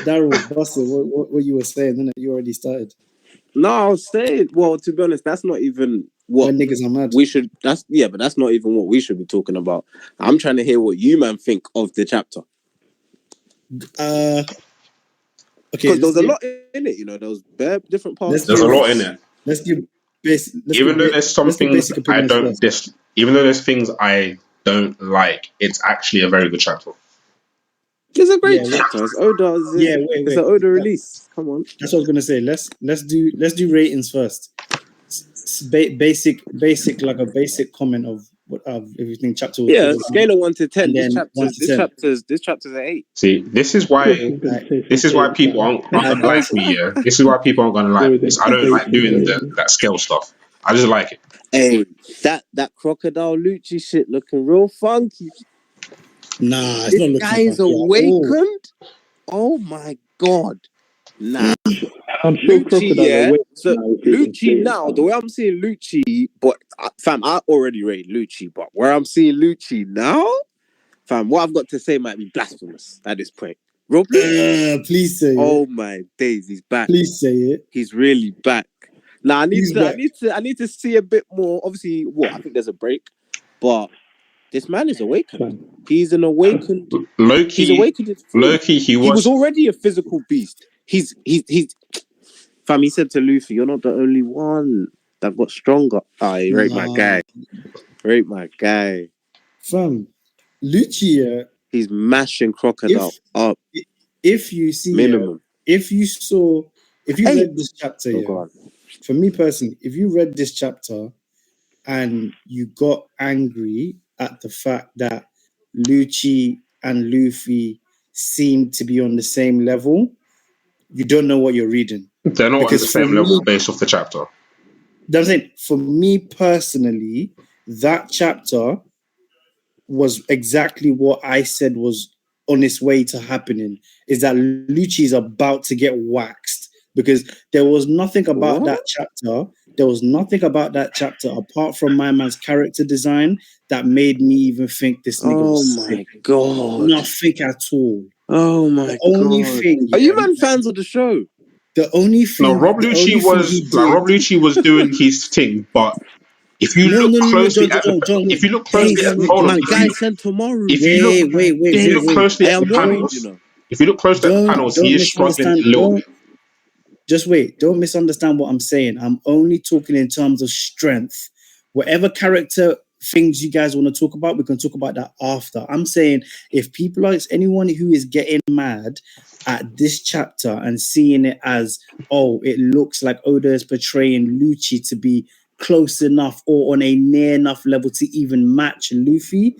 Daryl, Buster, what you were saying, innit? You already started. No, I was saying, well, to be honest, that's not even what When niggas are mad. we should. But that's not even what we should be talking about. I'm trying to hear what you man think of the chapter. Okay. Because there was a lot in it, there was bare different parts. There's a lot in it. Let's give basic. Even though there's some things I don't even though there's things I don't like, it's actually a very good chapter. It's a great chapter. It's Oda. It's an Oda release. Come on. That's what I was gonna say. Let's do ratings first. Basic, like a basic comment of what everything chapter. Scale of 1 to 10. This chapter's an 8. See, this is why people aren't gonna like me. Yeah, this is why people aren't gonna like me. I don't like doing that scale stuff. I just like it. Hey, that crocodile Lucci shit looking real funky. Nah, it's not looking funky. This guy's awakened. Oh my god. Nah. I'm sure Lucci, so Lucci now, the way I'm seeing Lucci, but fam, I already rated Lucci, but where I'm seeing Lucci now, fam, what I've got to say might be blasphemous at this point. Please say it. Oh my days, he's back. Please say it. He's really back. Now I need to see a bit more. Obviously, I think there's a break, but this man is awakened. He's an awakened. Loki. He's awakened. Loki. He was already a physical beast. He's. Fam, he said to Luffy, "You're not the only one that got stronger." Rate my guy. Fam, Lucci. He's mashing Crocodile up. If you see, minimum. If you read this chapter, for me personally, if you read this chapter and you got angry at the fact that Lucci and Luffy seem to be on the same level, you don't know what you're reading. They're not on the same level based off the chapter. I'm saying, for me personally, that chapter was exactly what I said was on its way to happening, is that Lucci is about to get waxed, because there was nothing about that chapter. There was nothing about that chapter apart from my man's character design that made me even think this nigga was sick. God. Nothing at all. Oh my God. Only thing. Are you man fans of the show? The only thing. No, Rob Lucci was doing his thing, but if you look closely at if you look closely at the panels, if you look closely at the panels, he is struggling a little bit. Just wait. Don't misunderstand what I'm saying. I'm only talking in terms of strength. Whatever character things you guys want to talk about, we can talk about that after. I'm saying if anyone who is getting mad at this chapter and seeing it as, it looks like Oda is portraying Lucci to be close enough or on a near enough level to even match Luffy,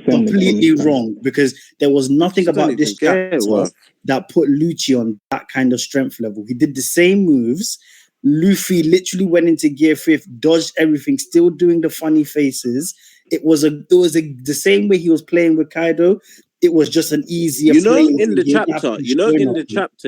completely wrong, because there was nothing about this chapter that put Lucci on that kind of strength level. He did the same moves. Luffy literally went into gear 5th, dodged everything, still doing the funny faces. It was the same way he was playing with Kaido. It was just an easier. In the chapter,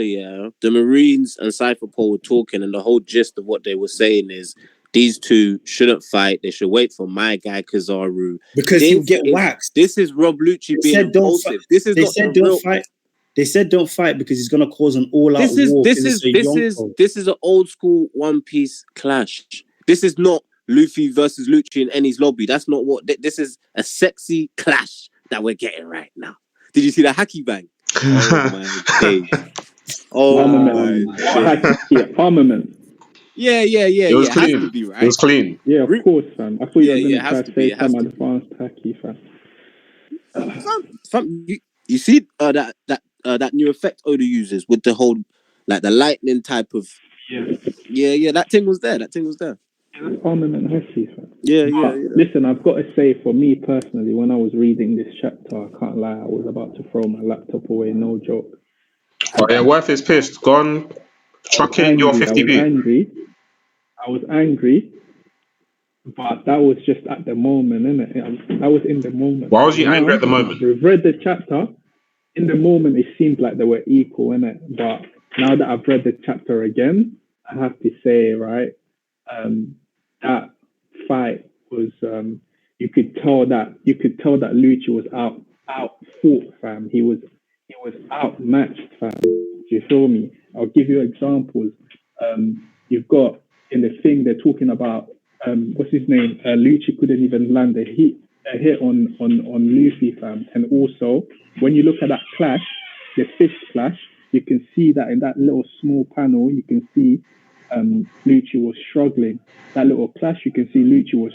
the Marines and Cypher Pole were talking, and the whole gist of what they were saying is these two shouldn't fight. They should wait for my guy Kizaru, because he'll get waxed. This is Rob Lucci being impulsive. This is don't fight. They said don't fight because he's gonna cause an all-out war. This is an old school One Piece clash. This is not Luffy versus Lucci in Eni's lobby. That's not what. This is a sexy clash that we're getting right now. Did you see that hacky bang? Oh my days! Armament. Yeah. It was clean. Has to be, right? It was clean. Yeah, of course, fam. I thought you were going to say some advanced hacky, fam. You see that new effect Oda uses with the whole, like the lightning type of. Yeah. That thing was there. Yeah, that's armament hacky, fam. Yeah. Listen, I've got to say, for me personally, when I was reading this chapter, I can't lie, I was about to throw my laptop away. No joke. Oh yeah, Worth is pissed. Gone. Chuck in your 50p. I was angry, but that was just at the moment, innit? I was in the moment. Why was you angry at the moment? We've read the chapter. In the moment, it seemed like they were equal, innit? But now that I've read the chapter again, I have to say, right, that fight was, you could tell that Lucci was out fought, fam. He was outmatched, fam. Do you feel me? I'll give you examples. You've got in the thing they're talking about. What's his name? Lucci couldn't even land a hit on Luffy, fam. And also, when you look at that clash, the fist clash, you can see that in that little small panel, you can see Lucci was struggling. That little clash, you can see Lucci was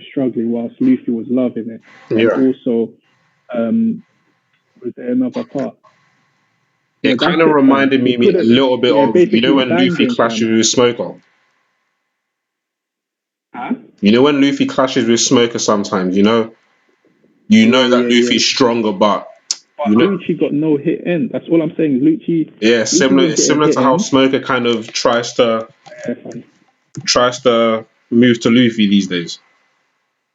struggling whilst Luffy was loving it. And also, was there another part? It kind of reminded me a little bit of, you know, when Luffy clashes with Smoker. Huh? You know when Luffy clashes with Smoker sometimes, you know that Luffy's stronger, but you know, Lucci got no hit in. That's all I'm saying. Lucci. Yeah, Lucci similar to how Smoker kind of tries to move to Luffy these days.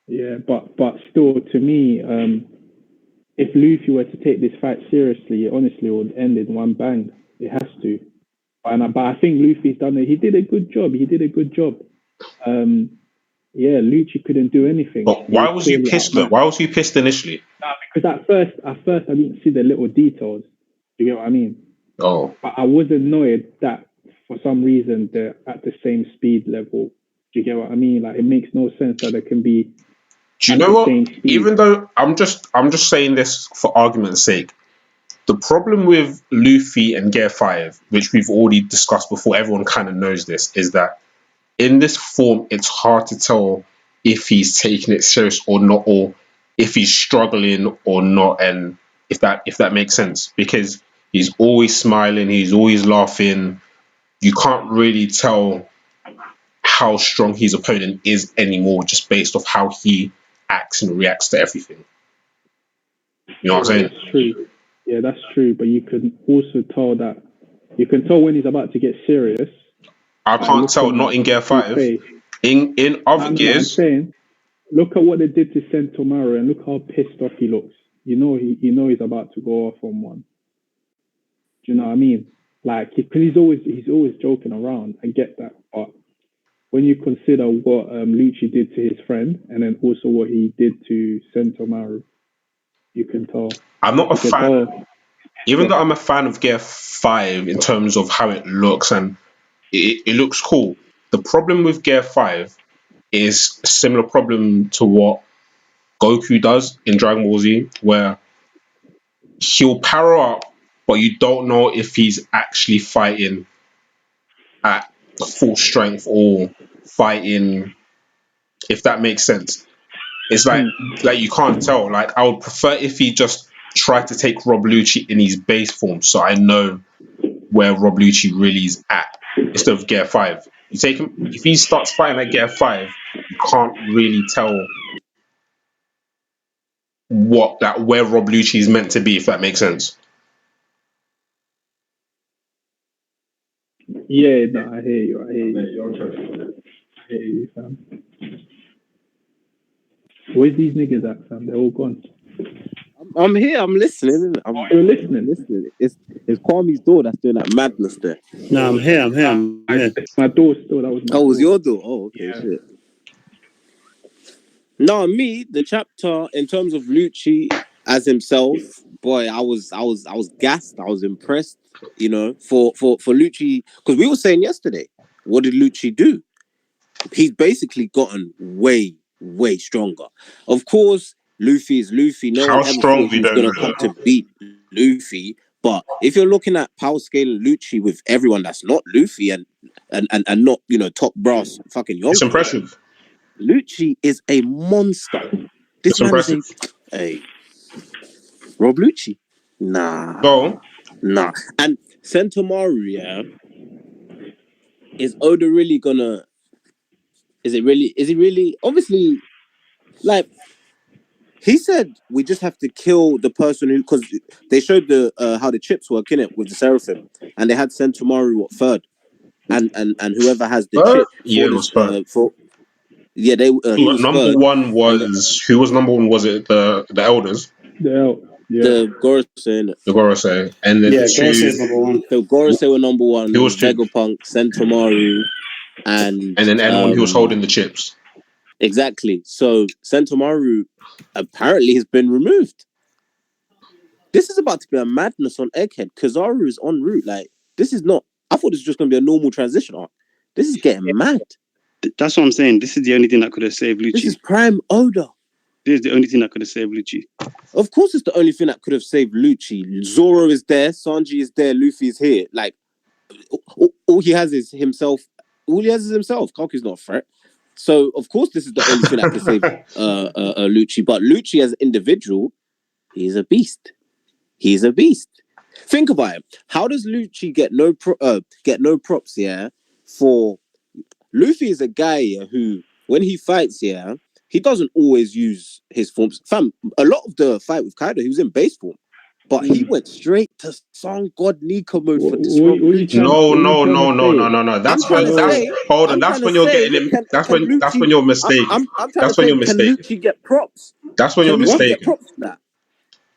Yeah, but still, to me, if Luffy were to take this fight seriously, honestly, it would end in one bang. It has to. But I think Luffy's done it. He did a good job. Yeah, Lucci couldn't do anything. But why was you pissed though? Why was you pissed initially? Because at first I didn't see the little details. Do you get what I mean? Oh. But I was annoyed that for some reason they're at the same speed level. Do you get what I mean? Like, it makes no sense that they can be. Do you know what? Even though I'm just saying this for argument's sake, the problem with Luffy and Gear 5, which we've already discussed before, everyone kind of knows this, is that in this form, it's hard to tell if he's taking it serious or not, or if he's struggling or not, and if that makes sense, because he's always smiling, he's always laughing. You can't really tell how strong his opponent is anymore, just based off how he acts and reacts to everything. You know what I'm saying? That's true. Yeah, that's true. But you can also tell that when he's about to get serious. I can't tell. Not in Gear 5. In other gears. I'm saying, look at what they did to Sentomaru and look how pissed off he looks. You know he's about to go off on one. Do you know what I mean? Like, because he's always joking around. I get that, but when you consider what Lucci did to his friend and then also what he did to Sentomaru, you can tell. I'm not a fan. Even though I'm a fan of Gear 5 in terms of how it looks, and it looks cool. The problem with Gear 5 is a similar problem to what Goku does in Dragon Ball Z, where he'll power up, but you don't know if he's actually fighting at full strength or fighting, if that makes sense. It's like you can't tell. Like, I would prefer if he just tried to take Rob Lucci in his base form, so I know where Rob Lucci really is at, instead of Gear 5. You take him, if he starts fighting at Gear 5, you can't really tell where Rob Lucci is meant to be, if that makes sense. Yeah, no, I hear you, fam. Where's these niggas at, fam? They're all gone. I'm here. I'm listening. You're listening. It's Kwame's door that's doing that madness there. No, I'm here. I'm here. My door still. That was my door. Oh, it was your door. Oh, okay, yeah. Shit. No, the chapter in terms of Lucci as himself, boy, I was gassed. I was impressed. You know, for Lucci, because we were saying yesterday, what did Lucci do? He's basically gotten way stronger. Of course, Luffy is Luffy. No one ever thought he was going to come to beat Luffy. But if you're looking at power scaling Lucci with everyone that's not Luffy and not, you know, top brass fucking Yonko, it's impressive. Lucci is a monster. This man is a Rob Lucci. Nah. And Sentomaru, yeah. Is Oda really gonna? Is he really? Obviously, like he said, we just have to kill the person who, because they showed the how the chips work in it with the Seraphim, and they had Sentomaru third, and whoever has the chip he was number third. One was who was number one? Was it the elders? The Gorosei. The Gorosei, and then Gorosei's number one. The Gorosei were number one. Who was Vegapunk, Sentomaru, and then anyone who was holding the chips. Exactly. So Sentomaru apparently has been removed. This is about to be a madness on Egghead. Kizaru is en route. Like, This is not. I thought this was just going to be a normal transition arc. This is getting mad. That's what I'm saying. This is the only thing that could have saved Lucci. This is prime Oda. This is the only thing that could have saved Lucci. Of course, it's the only thing that could have saved Lucci. Zoro is there, Sanji is there, Luffy is here. Like, all he has is himself. All he has is himself. Kaku's not a threat. So, of course, this is the only thing that could save Lucci. But Lucci as an individual, he's a beast. He's a beast. Think about it. How does Lucci get no props? Yeah, for Luffy is a guy who, when he fights, he doesn't always use his forms. Fam, a lot of the fight with Kaido, he was in base form, but he went straight to Sun God Nika mode for this. No. That's hold on. That's when you're getting him. That's when you're mistaken. That's when you're mistaken. Can Lucci get props? That's when you're mistaken. Get props for that?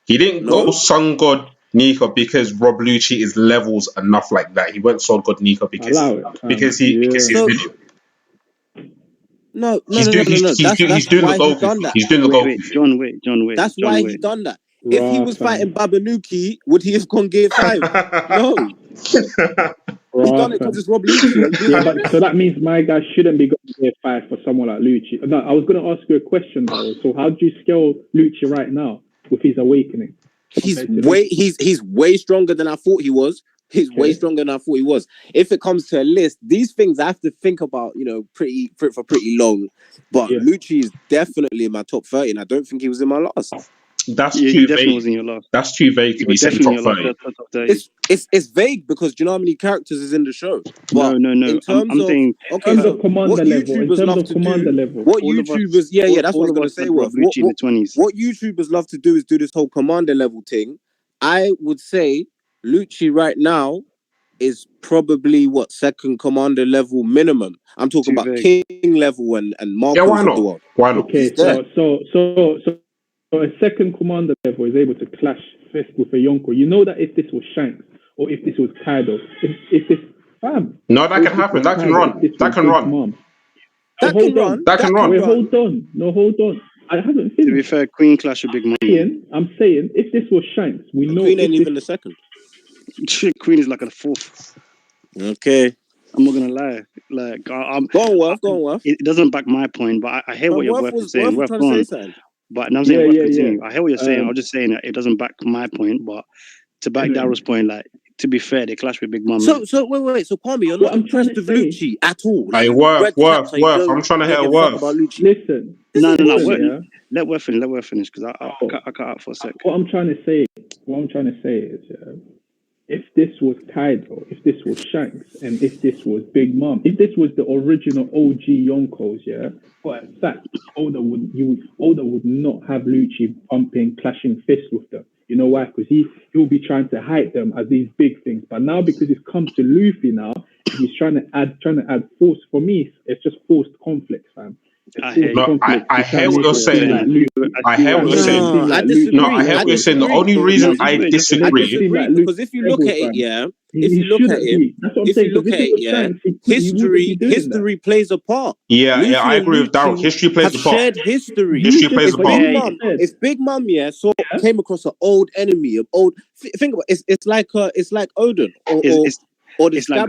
He didn't go Sun God Nika because Rob Lucci is levels enough like that. He went Sun God Nika because he's video. No. He's doing the Goku. He's doing the Goku. John, wait. That's why he done that. If he was fighting Babanuki, would he have gone Gear 5? No. He's done it because it's Rob Lucci. So that means my guy shouldn't be going Gear 5 for someone like Lucci. No, I was going to ask you a question, though. So how do you scale Lucci right now with his awakening? He's way stronger than I thought he was. He's way stronger than I thought he was. If it comes to a list, these things I have to think about, pretty long. But Lucci is definitely in my top 30, and I don't think he was in my last. That's too vague. Was in your last. That's too vague to be set in top 30. It's vague because do you know how many characters is in the show? But no. In terms of commander level. What YouTubers, that's what I was gonna say. What YouTubers love to do is do this whole commander level thing. I would say Lucci right now is probably second commander level minimum. I'm talking about King level and Marcos of the world. Why not? Okay, so a second commander level is able to clash fist with a Yonko. You know that if this was Shanks or if this was Kaido, if this no, that can happen. That can run. That can run. That can run. Wait, hold on. I haven't finished. To be fair, Queen clash with Big Mom. I'm saying if this was Shanks, we know Queen ain't even the second. Queen is like a fourth. Okay. I'm not gonna lie. Like, go on, Worth. It doesn't back my point, but I hear what you're saying. Worth trying to say something. But I'm saying, continue. I hear what you're saying. I'm just saying that it doesn't back my point, but to back Darrow's point, like, to be fair, they clash with Big Mom. So wait. So Kwame, you're not impressed with Lucci at all. Hey, Worth. I'm trying to hear Worth. Listen. No. Let Worth finish because I cut out for a sec. What I'm trying to say is, if this was Kaido, if this was Shanks, and if this was Big Mom, if this was the original OG Yonkos, for a fact, Oda would not have Lucci pumping, clashing fists with them. You know why? Because he'll be trying to hide them as these big things. But now, because it's come to Luffy now, he's trying to add force. For me, it's just forced conflict, fam. I hear what you're saying. I hear what you're saying. I disagree. No, I hear what you're saying. The only reason I disagree because if you look at it, history plays a part. I agree with Darryl. History plays a part. Shared history. History plays a part. If Big Mom, came across an old enemy, think about it. It's like Odin or the it's like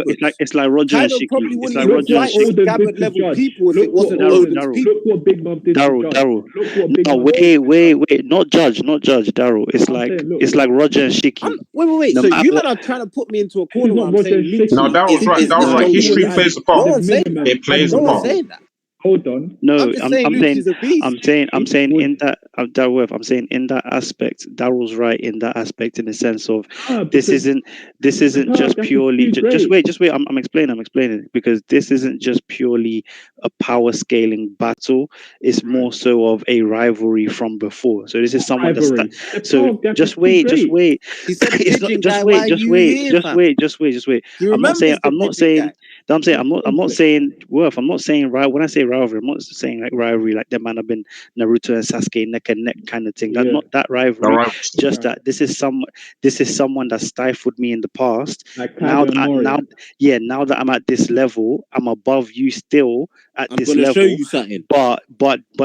Roger and Shiki. It's like Roger and Shiki. Scabbard level people if it wasn't Odin's people. Look what Big Mom did. Darryl. No, wait. Not judge, Darryl. It's like Roger and Shiki. Wait. So you men are trying to put me into a corner where I'm saying no, Darryl's right. History plays a part. It plays a part. Hold on. No, I'm saying in that in that aspect, Darryl's right in that aspect in the sense of this isn't just purely just wait. I'm explaining because this isn't just purely a power scaling battle. It's more so of a rivalry from before. So this is someone that's just wait. He said I'm not saying Worth. I'm not saying right. When I say rivalry, I'm not saying like rivalry like them man have been Naruto and Sasuke neck and neck kind of thing. Not that rivalry. Just that this is someone that stifled me in the past. Like now that I'm at this level, I'm above you still at this level. Show you something. But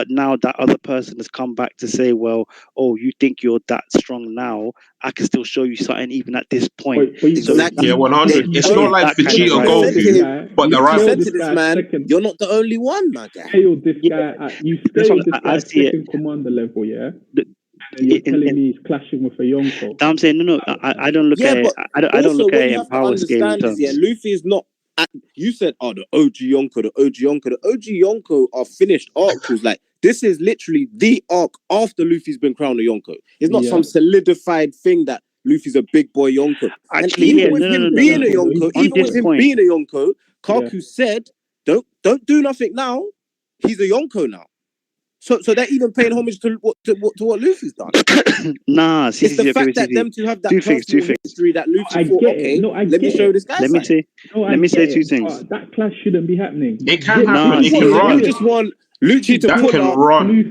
now that other person has come back to say, well, oh, you think you're that strong now, I can still show you something even at this point. Exactly. Yeah, 100. It's not like Vegeta Goku, but the Lucci right. said to this man, "You're not the only one, my guy." Scaled this guy. You scaled this guy second commander level, yeah. And you're telling me he's clashing with a Yonko. I'm saying no. I don't look at it. I don't look at it in power scaling terms. Yeah, Luffy is not. You said, "Oh, the OG Yonko, the OG Yonko, the OG Yonko are finished arcs." Like this is literally the arc after Luffy's been crowned a Yonko. It's not some solidified thing that Luffy's a big boy Yonko. Actually, and even with him being a Yonko, Kaku said, "Don't do nothing now. He's a Yonko now." So they're even paying homage to what Luffy's done. Nah, it's the fact that them two have that personal history that Luffy thought, okay, let me show this guy. Let me say two things. That clash shouldn't be happening. It can happen. It can run. You just want Lucci to pull up.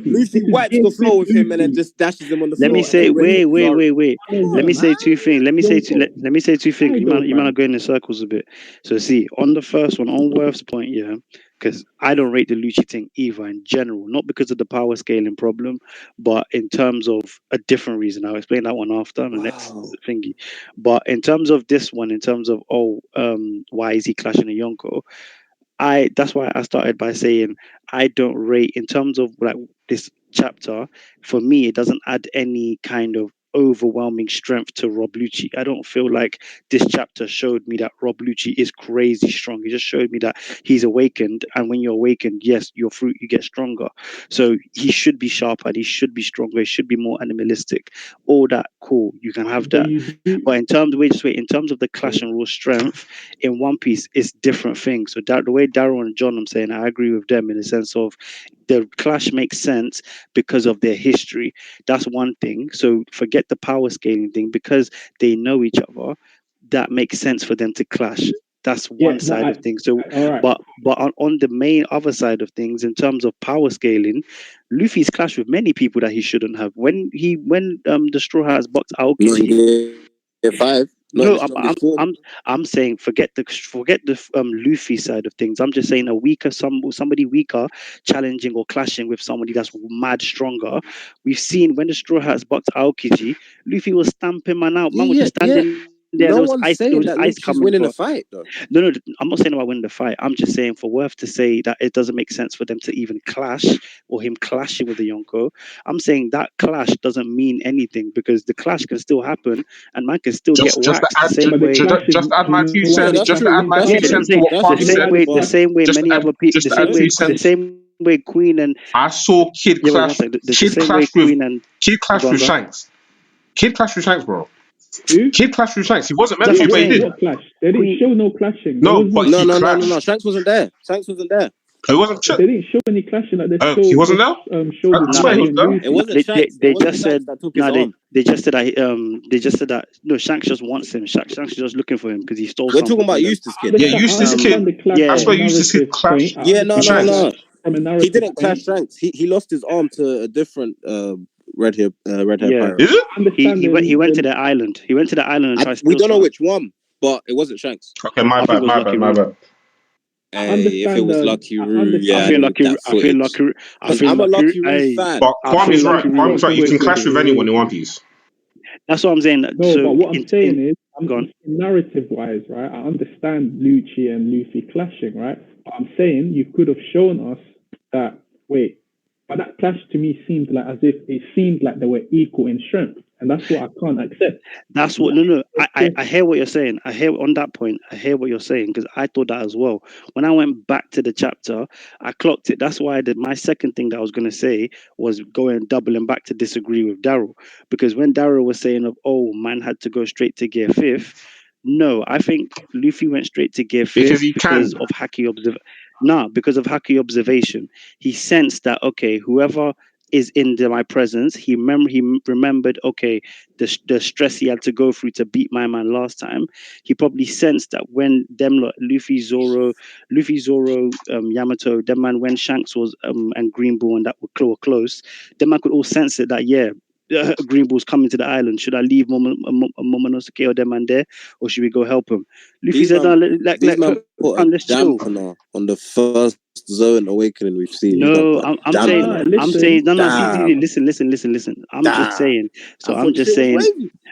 Luffy wipes the floor with him and then just dashes him on the floor. Let me say, wait. Let me say two things. Let me say two things. You might go in circles a bit. So see, on the first one, on Worth's point, yeah, because I don't rate the Lucci thing either in general, not because of the power scaling problem, but in terms of a different reason. I'll explain that one after the next thingy. But in terms of this one, in terms of why is he clashing a Yonko? That's why I started by saying I don't rate in terms of like this chapter. For me, it doesn't add any kind of overwhelming strength to Rob Lucci. I don't feel like this chapter showed me that Rob Lucci is crazy strong. He just showed me that he's awakened, and when you're awakened, yes, your fruit, you get stronger. So he should be sharper, he should be stronger, he should be more animalistic. All that, cool, you can have that. But in terms of the clash and raw strength in One Piece, it's different things. So the way Daryl and John, I'm saying, I agree with them in the sense of the clash makes sense because of their history. That's one thing. So forget the power scaling thing, because they know each other. That makes sense for them to clash. That's one side of things. So, but on the main other side of things, in terms of power scaling, Luffy's clashed with many people that he shouldn't have. When the Straw Hats boxed Aokiji. No, I'm saying forget the Luffy side of things. I'm just saying somebody weaker challenging or clashing with somebody that's mad stronger. We've seen when the Straw Hats boxed Aokiji, Luffy was stamping man out. Man was just standing there. No There was one's ice. saying There was that ice Lucci's coming. winning the fight, though. No, I'm not saying about winning the fight. I'm just saying for Worth to say that it doesn't make sense for them to even clash or him clashing with the Yonko. I'm saying that clash doesn't mean anything, because the clash can still happen and man can still get whacked the same way. Just add my 2 cents. Just to add my 2 cents to what Kwame said. The same way many other people. The same way Queen and I saw Kid clash. Kid clash with Shanks. Kid clash with Shanks, bro. Kid clashed with Shanks. He wasn't meant to, but he did. What clash? They didn't show no clashing. No. Shanks wasn't there. He wasn't. They didn't show any clashing. Like he wasn't there. I swear he was there. It wasn't Shanks. They just said they just said that no, Shanks just wants him. Shanks is just looking for him because he stole. We're talking about Eustace Kid. Yeah, Eustace Kid. That's why Eustace Kid clashed. Yeah, no. He didn't clash Shanks. He lost his arm to a different red hair pirate. Is it? He went to the island. He went to the island and tried. We don't know which one, but it wasn't Shanks. Okay, my bad. Hey, if it was Lucky Roo, I feel Lucky I'm a Lucky Roo fan. But Kwame's right. Kwame's right. You can clash with anyone in One Piece. That's what I'm saying. No, but what I'm saying is, narrative-wise, right? I understand Lucci and Luffy clashing, right? But I'm saying you could have shown us that. But that clash to me seemed like as if it seemed like they were equal in strength, and that's what I can't accept. That's what I hear what you're saying. I hear on that point. I hear what you're saying, because I thought that as well. When I went back to the chapter, I clocked it. That's why my second thing that I was going to say was doubling back to disagree with Daryl, because when Daryl was saying man had to go straight to gear 5th. No, I think Luffy went straight to gear 5th because of Haki observation. No, because of Haki observation. He sensed that, okay, whoever is in my presence, he remembered, okay, the stress he had to go through to beat my man last time. He probably sensed that when them Luffy, Zoro, Yamato, them man, when Shanks was and Green Bull and that were close, them man could all sense it that, yeah, Green Bull's coming to the island. Should I leave Momonosuke or them man there, or should we go help him? Luffy said, "No, let's chill." On the first Zoan awakening we've seen. No, I'm saying, no, listen. I'm just saying. So I'm just saying.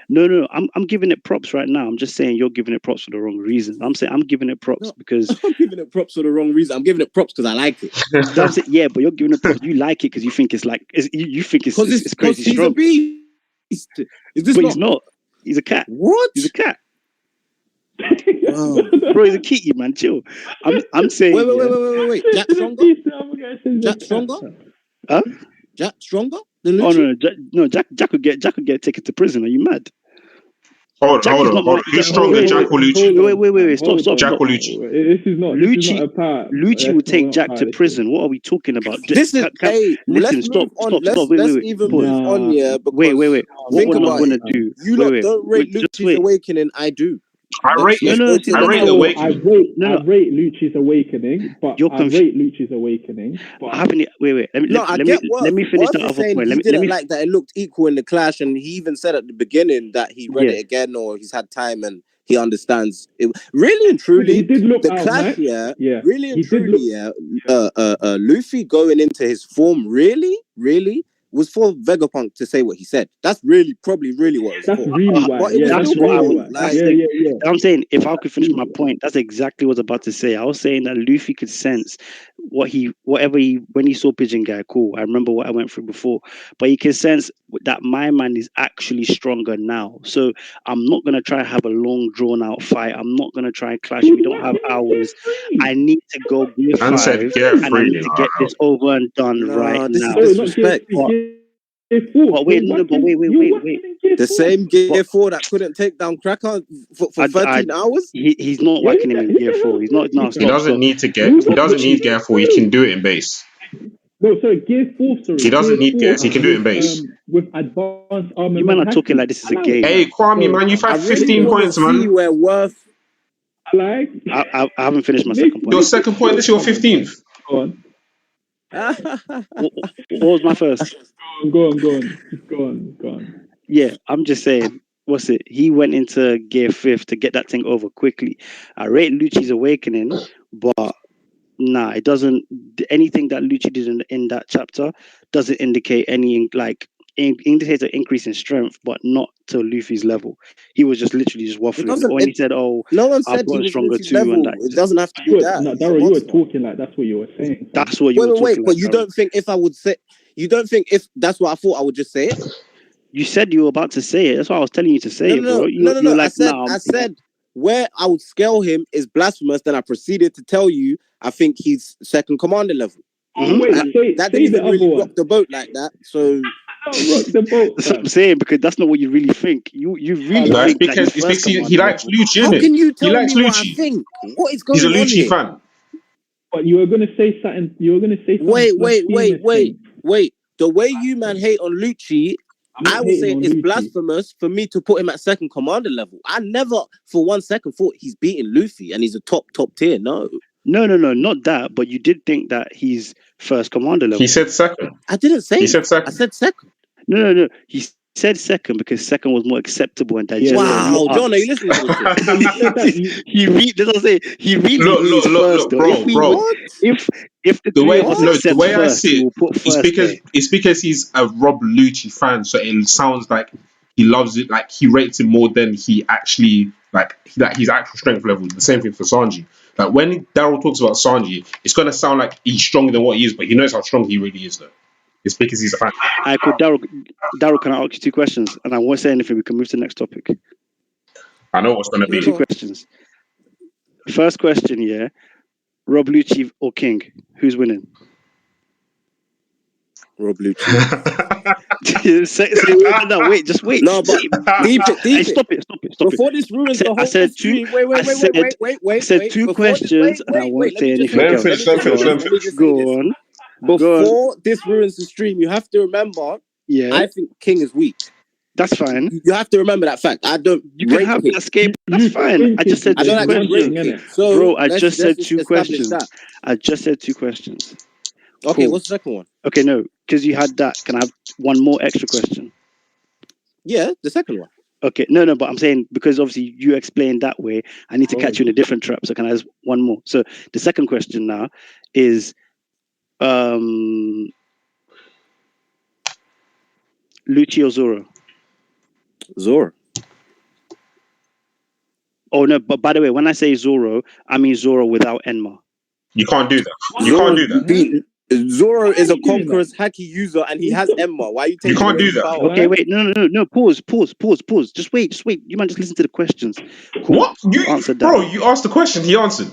No, I'm giving it props right now. I'm just saying you're giving it props for the wrong reason. I'm saying I'm giving it props because I'm giving it props for the wrong reason. I'm giving it props because I like it. Saying, yeah, but you're giving it props. You like it because you think it's like you think it's crazy he's strong. A beast. Is this but he's not. He's a cat. What? He's a cat. Wow. Bro, he's a kitty, man. Chill. I'm saying. Wait. Jack stronger? Jack stronger? Huh? Jack stronger than Lucci? Oh no, Jack would get taken to prison. Are you mad? Hold on. Who's stronger, Jack or Lucci? Wait. Stop. Jack or Lucci? This is not a part. Lucci would take Jack to prison. What are we talking about? This is listen. Stop. Let's even move on. Yeah. Wait. What we're not gonna do? You don't rate Lucci's awakening. I do. I rate the awakening. I rate Lucci's awakening, but I rate Lucci's awakening. But having it. Wait. Let me finish that other point. He didn't like that it looked equal in the clash, and he even said at the beginning that he read it again or he's had time and he understands it. Really and truly, he did look the out, clash, yeah. Really and truly, Luffy going into his form, really was for Vegapunk to say what he said. That's probably really what it was for. Really why. That's what I was like. I'm saying, if I could finish my point, that's exactly what I was about to say. I was saying that Luffy could sense when he saw Pigeon Guy, cool. I remember what I went through before, but he can sense that my man is actually stronger now. So I'm not going to try and have a long drawn out fight. I'm not going to try and clash. We don't have hours. I need to go gear 5 and I need to get this over and done right now. This is disrespect. But wait. The same gear 4 that couldn't take down Cracker for 13 hours? He's not whacking him in gear 4. He's not. He doesn't need gear 4. He can do it in base. No, sorry, gear 4, sorry. He doesn't need gears. He can do it in base. With advanced armor. You man are talking like this is a game. Hey, Kwame, man, you've had 15 points, man. I haven't finished my second point. Your second point, this is your 15th. Go on. What was my first? Go on. Yeah, I'm just saying. What's it? He went into gear 5th to get that thing over quickly. I rate Lucci's awakening, but nah, it doesn't. Anything that Lucci did in that chapter doesn't indicate any indicates an increase in strength, but not to Luffy's level. He was just literally just waffling. When he said, "Oh, no one said I've got he was stronger Luffy's too," level. and that, it doesn't have to be that. No, Daryl, you were talking like that's what you were saying. That's what you were talking. Wait, but like, you don't think if I would say, you don't think if that's what I thought, I would just say it? You said you were about to say it. That's why I was telling you to say it, bro. No. Like, I said where I would scale him is blasphemous. Then I proceeded to tell you I think he's second commander level. That didn't even really rock the boat like that. So rock the boat. That's what I'm saying, because that's not what you really think. You really think because he likes Lucci. How can you tell me Lucci. what I think? What is going on? He's a Lucci here? fan. But you were going to say something. Wait. The way you man hate on Lucci, I would say it's blasphemous for me to put him at second commander level. I never for 1 second thought he's beating Luffy and he's a top tier. No, not that. But you did think that he's first commander level. He said second. I didn't say. He said second. I said second. No. He said second because second was more acceptable and digestible. Wow, John, are you listening to this? He really look, bro. If the way I see it, it's because he's a Rob Lucci fan, so it sounds like he loves it, like he rates it more than he actually his actual strength level. The same thing for Sanji. Like when Daryl talks about Sanji, it's gonna sound like he's stronger than what he is, but he knows how strong he really is, though. It's because he's a fan. I could Daryl, can I ask you 2 questions? And I won't say anything. We can move to the next topic. I know what's gonna be 2 questions. First question, yeah. Rob Lucci or King? Who's winning? Rob Lucci. No, wait, just wait. No, but deep it. Stop it. Before this ruins the whole I said 2. Wait. I said 2 questions, and I won't say anything else. Go on. Before this ruins the stream, you have to remember. Yeah, I think King is weak. That's fine. You have to remember that fact. I don't. You can have that escape. That's fine. I just said 2 questions. So, bro, I just said 2 questions. I just said 2 questions. Okay, what's the second one? Okay, no, because you had that. Can I have one more extra question? Yeah, the second one. Okay, no, but I'm saying because obviously you explained that way, I need to catch you in a different trap. So can I ask one more? So the second question now is, Lucci or Zoro? Zoro. Oh no, but by the way, when I say Zoro, I mean Zoro without Enma. You can't do that. You Zoro can't do that. Zoro is a conqueror's haki user, and he has Emma. Why are you taking can't away do his that. power? Okay, wait, no. Pause. Just wait. You might just listen to the questions. Cool. What? You answered that. Bro, you asked the question, he answered.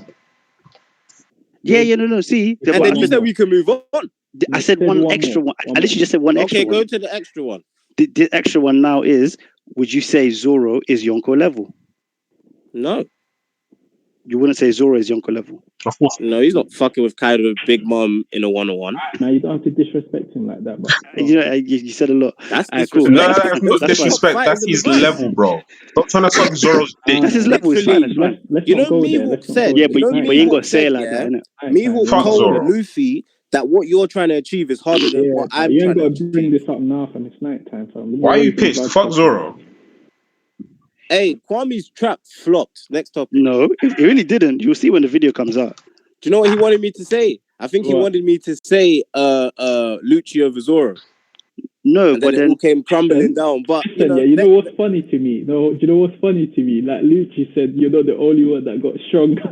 Yeah, no. See, And then you said we can move on. I said one extra one. I literally just said one extra one. Okay, go to the extra one. The extra one now is: would you say Zoro is Yonko level? No. You wouldn't say Zoro is Yonko level. Of course. No, he's not fucking with Kaido Big Mom in a 1-on-1. Now you don't have to disrespect him like that, but you said a lot. That's cool. No, that's not That's disrespect. fine. That's his level, bro. Stop trying to suck Zoro's dick. That's his level. It's fine. It's fine. Let's You not know, go there. Mihawk Let's not said. go Yeah, there. but you ain't got to say it like that, innit? Mihawk Fuck told Zoro. Luffy that what you're trying to achieve is harder than what I'm you trying ain't to got to achieve. bring this up now, fam. It's night time, fam. Why are you pissed? Fuck Zoro. Hey, Kwame's trap flopped. Next topic. No, it really didn't. You'll see when the video comes out. Do you know what he wanted me to say? I think he wanted me to say Lucci over Zoro. No, and then it all came crumbling down. But you know what's funny to me? No, do you know what's funny to me? Like Lucci said, you're not the only one that got stronger.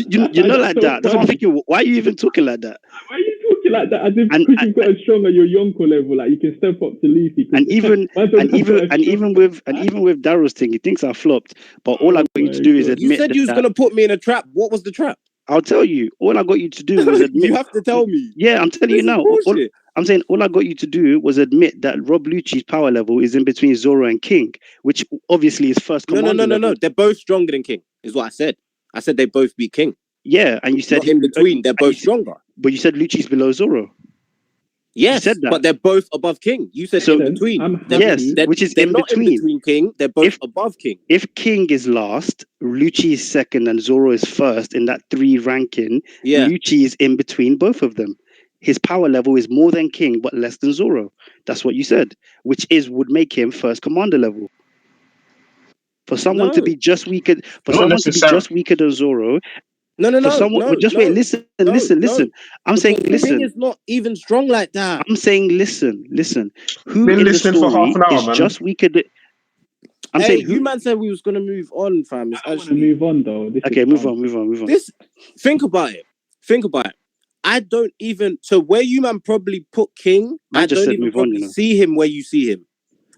You're not like that. That's what I'm thinking. Why are you even talking like that? Why are you talking like that? As if because you've gotten stronger, you're Yonko level. Like you can step up to Luffy. And even with Darrow's thing, he thinks I flopped. But all I got you to do is admit. You said you was gonna put me in a trap. What was the trap? I'll tell you. All I got you to do was admit. You have to tell me. Yeah, I'm telling you now. I'm saying all I got you to do was admit that Rob Lucci's power level is in between Zoro and King, which obviously is first commander level. No. They're both stronger than King, is what I said. I said they both beat King. Yeah, and you said not in between. They're both stronger. But you said Lucci's below Zoro. Yes, but they're both above King. You said so, in between. Which is they're in not between. In between King. They're both above King. If King is last, Lucci is second, and Zoro is first in that 3 ranking. Yeah. Lucci is in between both of them. His power level is more than King, but less than Zoro. That's what you said, which would make him first commander level. For someone to be just weaker, than Zoro. No. Wait, listen. I'm saying, listen. King is not even strong like that. I'm saying, listen. Who been in the listening story for half an hour, is man. just weaker than... I'm saying, you man said we was gonna move on, fam. It's actually move on though. Move on. Think about it. I don't even. So where you man probably put King, I don't even probably see him where you see him.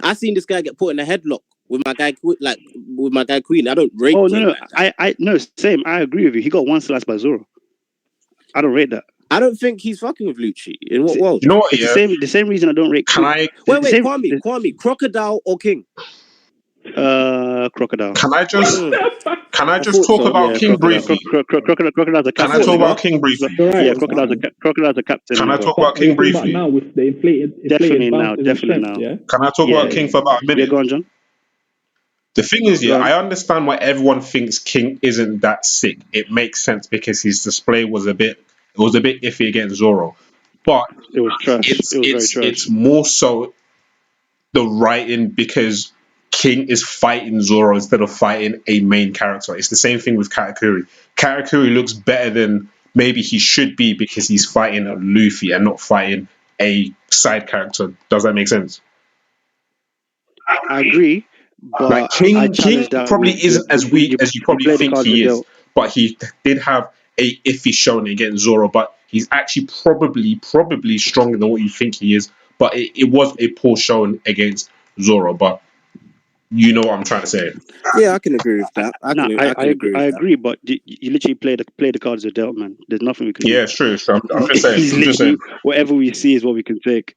I seen this guy get put in a headlock with my guy, Queen. I don't rate. Oh no, no, same. I agree with you. He got one slice by Zoro. I don't rate that. I don't think he's fucking with Lucci. In what world? You know what? It's the same reason I don't rate. Wait, Kwame, Crocodile or King? Crocodile. Can I just talk about King briefly? Crocodile's a captain. Can I talk about King briefly? Yeah, Crocodile's a captain. Can I talk about King briefly? Now with the inflated definitely now. Yeah? Can I talk about King for about a minute? Yeah, go on, John. The thing is, I understand why everyone thinks King isn't that sick. It makes sense because his display was a bit iffy against Zoro, but it was trash. It was very trash. It's more so the writing because King is fighting Zoro instead of fighting a main character. It's the same thing with Katakuri. Katakuri looks better than maybe he should be because he's fighting a Luffy and not fighting a side character. Does that make sense? I agree. But like King probably isn't as weak as you probably think he is, but he did have a iffy showing against Zoro. But he's actually probably stronger than what you think he is. But it was a poor showing against Zoro. But you know what I'm trying to say. Yeah, I can agree with that. I agree, but you literally play the cards you're dealt, man. There's nothing we can do. Yeah, it's true. I'm just saying. Whatever we see is what we can take.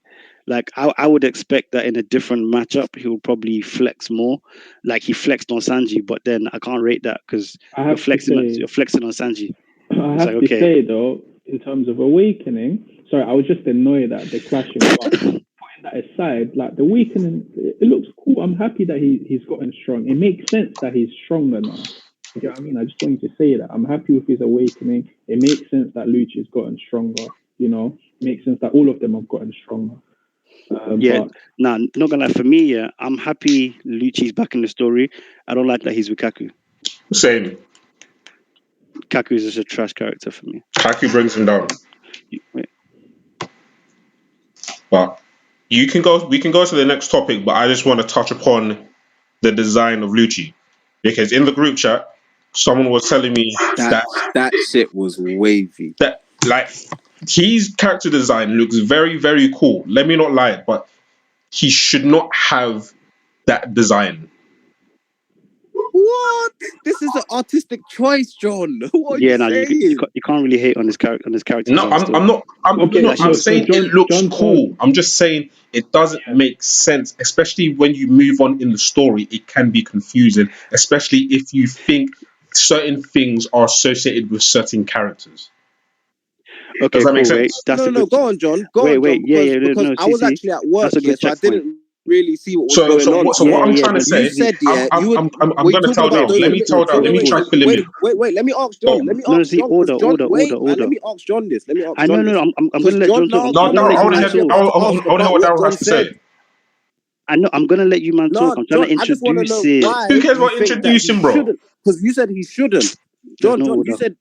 Like I would expect that in a different matchup, he'll probably flex more. Like he flexed on Sanji, but then I can't rate that because you're flexing on Sanji. I have to say though, in terms of awakening, sorry, I was just annoyed at the clashing. Putting that aside, like the awakening, it looks cool. I'm happy that he's gotten strong. It makes sense that he's stronger now. You know what I mean? I just wanted to say that I'm happy with his awakening. It makes sense that Lucci's gotten stronger. You know, it makes sense that all of them have gotten stronger. Not gonna lie. For me, I'm happy Lucci's back in the story. I don't like that he's with Kaku. Same. Kaku is just a trash character for me. Kaku brings him down. Wait. But we can go to the next topic, but I just want to touch upon the design of Lucci. Because in the group chat, someone was telling me that shit was wavy. That like his character design looks very, very cool. Let me not lie, but he should not have that design. What? This is an artistic choice, John. What are you saying? You can't really hate on his character. No, I'm not. I'm saying it looks cool. I'm just saying it doesn't make sense, especially when you move on in the story. It can be confusing, especially if you think certain things are associated with certain characters. Okay, does that make sense? No, go on, John. Because I was actually at work, so I didn't really see what was going on. So what I'm trying to say, you said, I'm going to tell Daryl. Let me tell Daryl. Let me try to fill him in. Wait. Let me ask John. Let me ask John. Order. Let me ask John this. I'm going to let John talk. No, Daryl, I want to hear what Daryl has to say. I know. I'm going to let you man talk. I'm trying to introduce it. Who cares about introducing, bro? Because you said he shouldn't. John, you said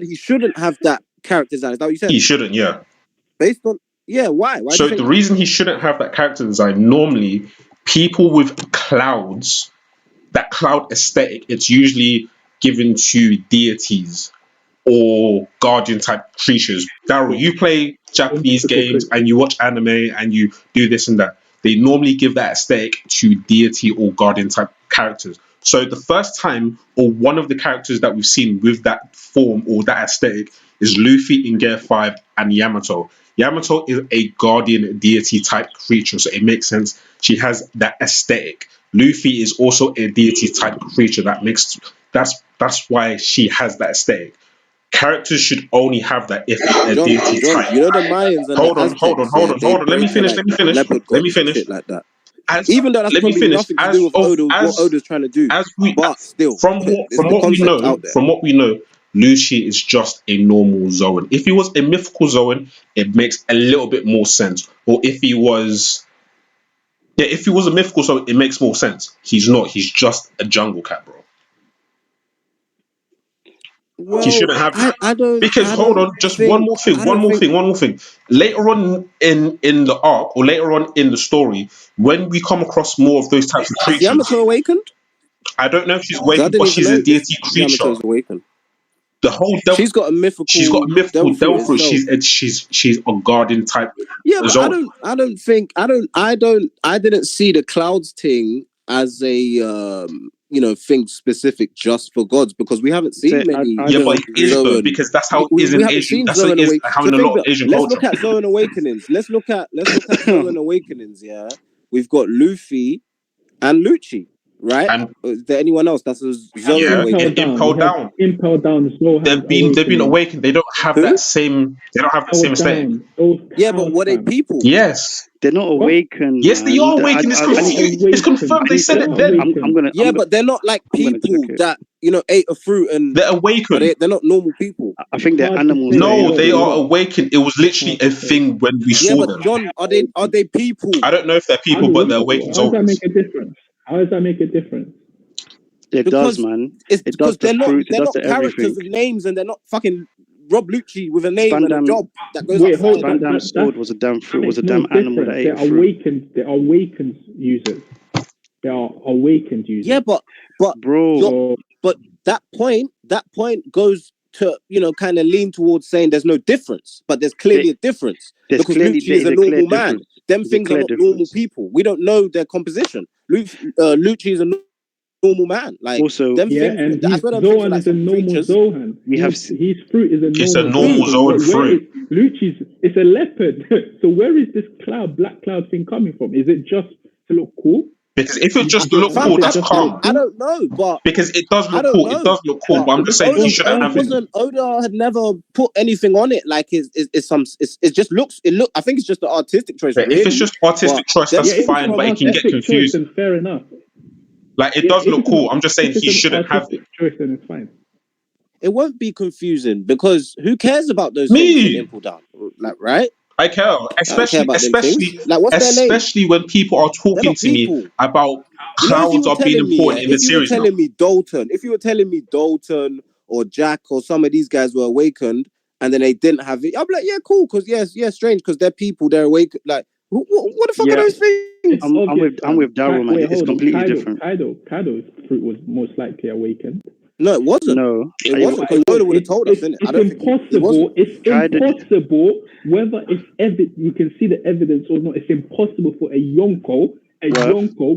he shouldn't have that character design. Is that what you said? He shouldn't, yeah. Based on why? So the reason he shouldn't have that character design, normally people with clouds, that cloud aesthetic, it's usually given to deities or guardian type creatures. Daryl, you play Japanese games and you watch anime and you do this and that. They normally give that aesthetic to deity or guardian type characters. So the first time, or one of the characters that we've seen with that form or that aesthetic, is Luffy in Gear 5 and Yamato. Yamato is a guardian deity type creature, so it makes sense. She has that aesthetic. Luffy is also a deity type creature. That's why she has that aesthetic. Characters should only have that if they're a deity type. You know the Mayans and hold on. Let me finish. Like that. Even though that's probably nothing to do with what Oda's trying to do. But still, from what we know, Lucci is just a normal Zoan. If he was a mythical Zoan, it makes a little bit more sense. Or if he was a mythical Zoan, it makes more sense. He's not. He's just a jungle cat, bro. Well, he shouldn't have that. Hold on, just one more thing. Later on in the arc, or later on in the story, when we come across more of those types of creatures, is Yamato awakened? I don't know if she's awakened, but she's a deity creature. Yamato's awakened. The whole she's got a mythical Delphi. She's a guardian type. Yeah, but I didn't see the clouds thing as a thing specific just for gods, because we haven't seen many. But it is though, because that's how it is in Asian. That's how it is having a lot of Asian culture. Let's look at Zoan Awakenings. Let's look at Zoan Awakenings. Yeah, we've got Luffy and Lucci. Right? And is there anyone else that's impelled down? Impelled down. They've been awakened. They don't have that same. They don't have the same aesthetic. Yeah, but were they people? Yes, they're not awakened. Yes, they are awakened. It's confirmed. They said it then. But they're not like people that ate a fruit and they're awakened. They're not normal people. I think they're animals. No, they are awakened. It was literally a thing when we saw them. Yeah, but John, are they people? I don't know if they're people, but they're awakened. How does that make a difference? How does that make a difference? It does, man. It's because they're not characters with names, and they're not fucking Rob Lucci with a name and a job that goes outside. Van Damme's sword was a damn fruit, was a damn animal that ate fruit. They're awakened users. They are awakened users. Yeah, but bro, but that point goes to kind of lean towards saying there's no difference, but there's clearly a difference because Lucci is a normal man. Them things are not normal people. We don't know their composition. Lucci is a normal man. Like also, and Zoan is a normal Zoan. His fruit is a normal. It's a normal Zoan fruit. Lucci's it's a leopard. So where is this black cloud thing coming from? Is it just to look cool? Because if it's just to look cool, that's calm. I don't know, but because it does look cool. It does look cool, but I'm just saying he shouldn't have it. Oda had never put anything on it. Like it just looks. I think it's just an artistic choice. If it's just artistic choice, that's fine, but it can get confused. Fair enough. Like it does look cool. I'm just saying he shouldn't have it. Choice, then it's fine. It won't be confusing because who cares about those things in Impel Down? Like, right? I care, I don't care about them things. Like, what's their name? especially when people are They're talking not to me people. about You know, if you clouds were are being telling me, important yeah, in the if you were series now. telling me Dalton or Jack or some of these guys were awakened and then they didn't have it, I'll be like, yeah, cool, because strange, because they're people, they're awake. Like, what the fuck are those things? I'm with Daryl, man. Wait, It's hold on. completely different. Kaido's fruit was most likely awakened. No, it wasn't. No, It wasn't, because Lola would have told us, didn't it? I don't think it wasn't. It's impossible, whether it's you can see the evidence or not, it's impossible for a Yonko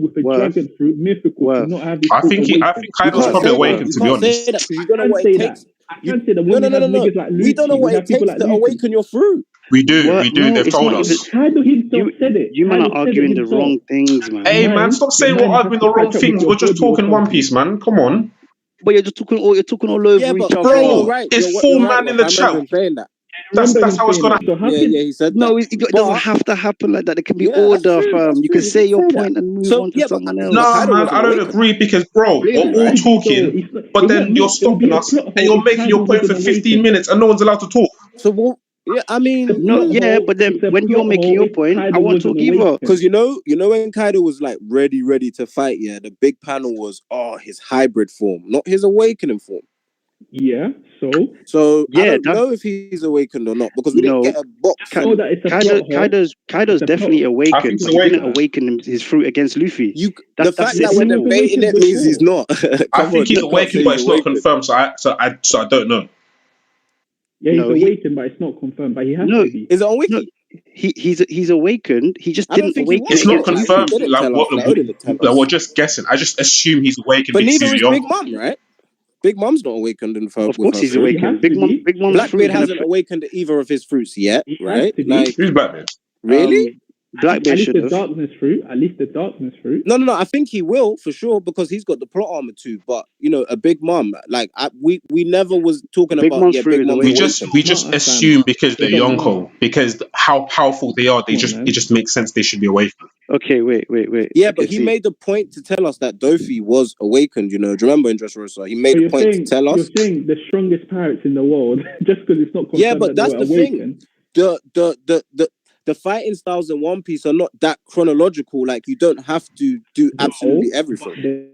with a dragon fruit, mythical, to not have his I fruit think awakened. Kaido's probably awakened, to be You can't honest. say that because you don't know what it takes. I can't say that No, when we have no. niggas like Lucci, We don't know what it takes to awaken your fruit. We do. No, They've it's told not even. us. Kaido himself said it. You man Kaido are said it arguing the himself. wrong things, man. Hey, man, stop saying your we're mind arguing has the to wrong catch up with things. your We're just body or talking One something. Piece, man. Come on. But you're talking all over Yeah, each but other. Kaido, Bro, right? it's You're four right, man in Rob. the I chat. remember him saying that. That's how it's gonna. So how Yeah, he said No, that. it doesn't have to happen like that. There can be Yeah, that's order, true. fam. That's You true. can He say did your say that. point and move So on to yeah, someone else. but Nah, Kaido man, wasn't I don't awakened. agree because, bro, Clearly we're all not. talking, but then you're stopping us and you're making your point for 15 minutes and no one's allowed to talk. So what? Yeah, I mean, No, yeah, but then when you're making your point, I won't talk either. because you know when Kaido was like ready to fight. Yeah, the big panel was his hybrid form, not his awakening form. Yeah, so yeah, I don't know if he's awakened or not because we didn't get a box. I know that it's a plot hole. Kaido's definitely awakened, but he didn't awaken his fruit against Luffy. The fact that we're debating it means he's not. I think he's awakened, but it's not confirmed. So I don't know. Yeah, he's awakened, but it's not confirmed. But he has to be. Is it on Wiki? No, he's awakened. He just didn't awaken. It's not confirmed. We're just guessing. I just assume he's awakened. But neither is Big Mom, right? Big Mom's not awakened in Of course he's awakened. Big Mom's Blackbeard hasn't awakened either of his fruits yet, right? Like, who's Blackbeard? Really? Blackbeard should have. At least the darkness fruit. No. I think he will for sure because he's got the plot armor too. But a Big Mom, like we never was talking about Big Mom. We just assume because they're Yonko, because how powerful they are, it just makes sense they should be awakened. Okay, wait. Yeah, but he made the point to tell us that Dofi was awakened. Do you remember in Dressrosa? He made a point to tell us. You're saying the strongest pirates in the world just because it's not confirmed. Yeah, but that's the awakened. thing. The fighting styles in One Piece are not that chronological. Like you don't have to do absolutely everything.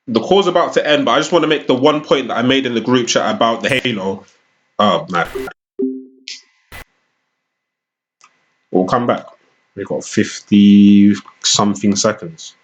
The call's about to end, but I just want to make the one point that I made in the group chat about the Halo. Oh man, we'll come back. We've got 50 something seconds.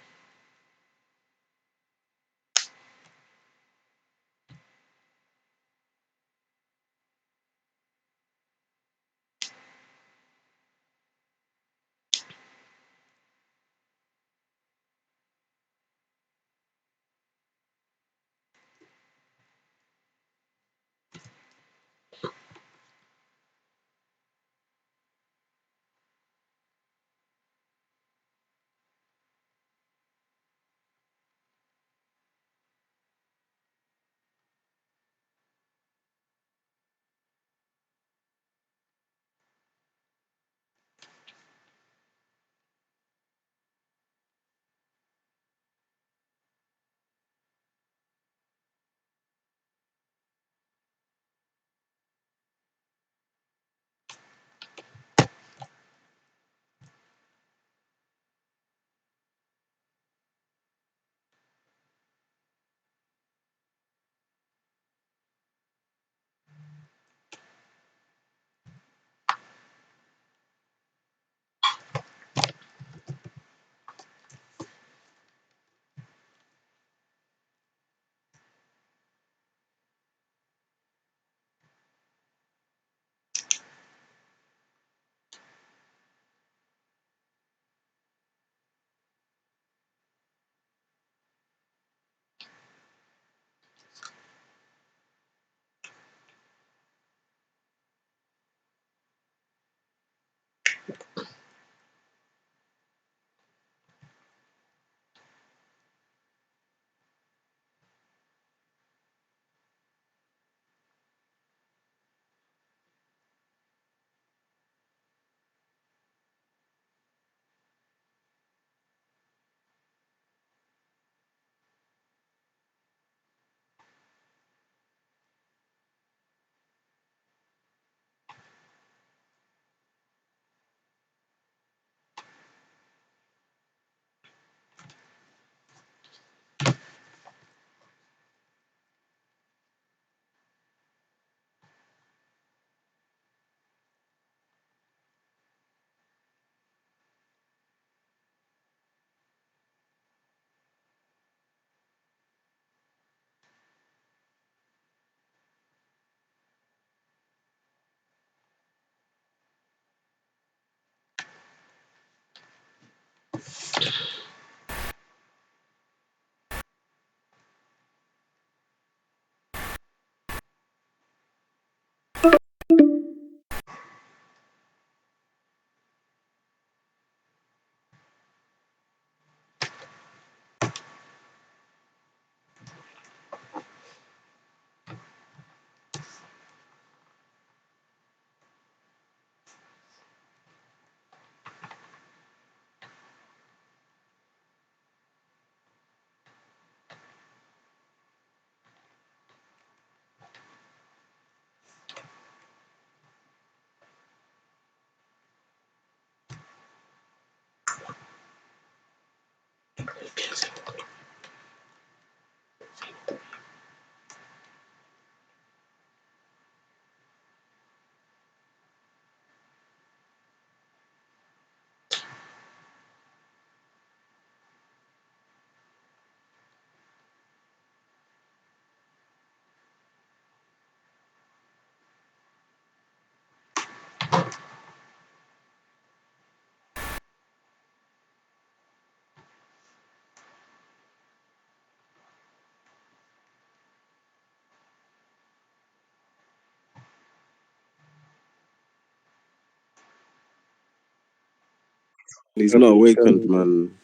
He's not awakened, man.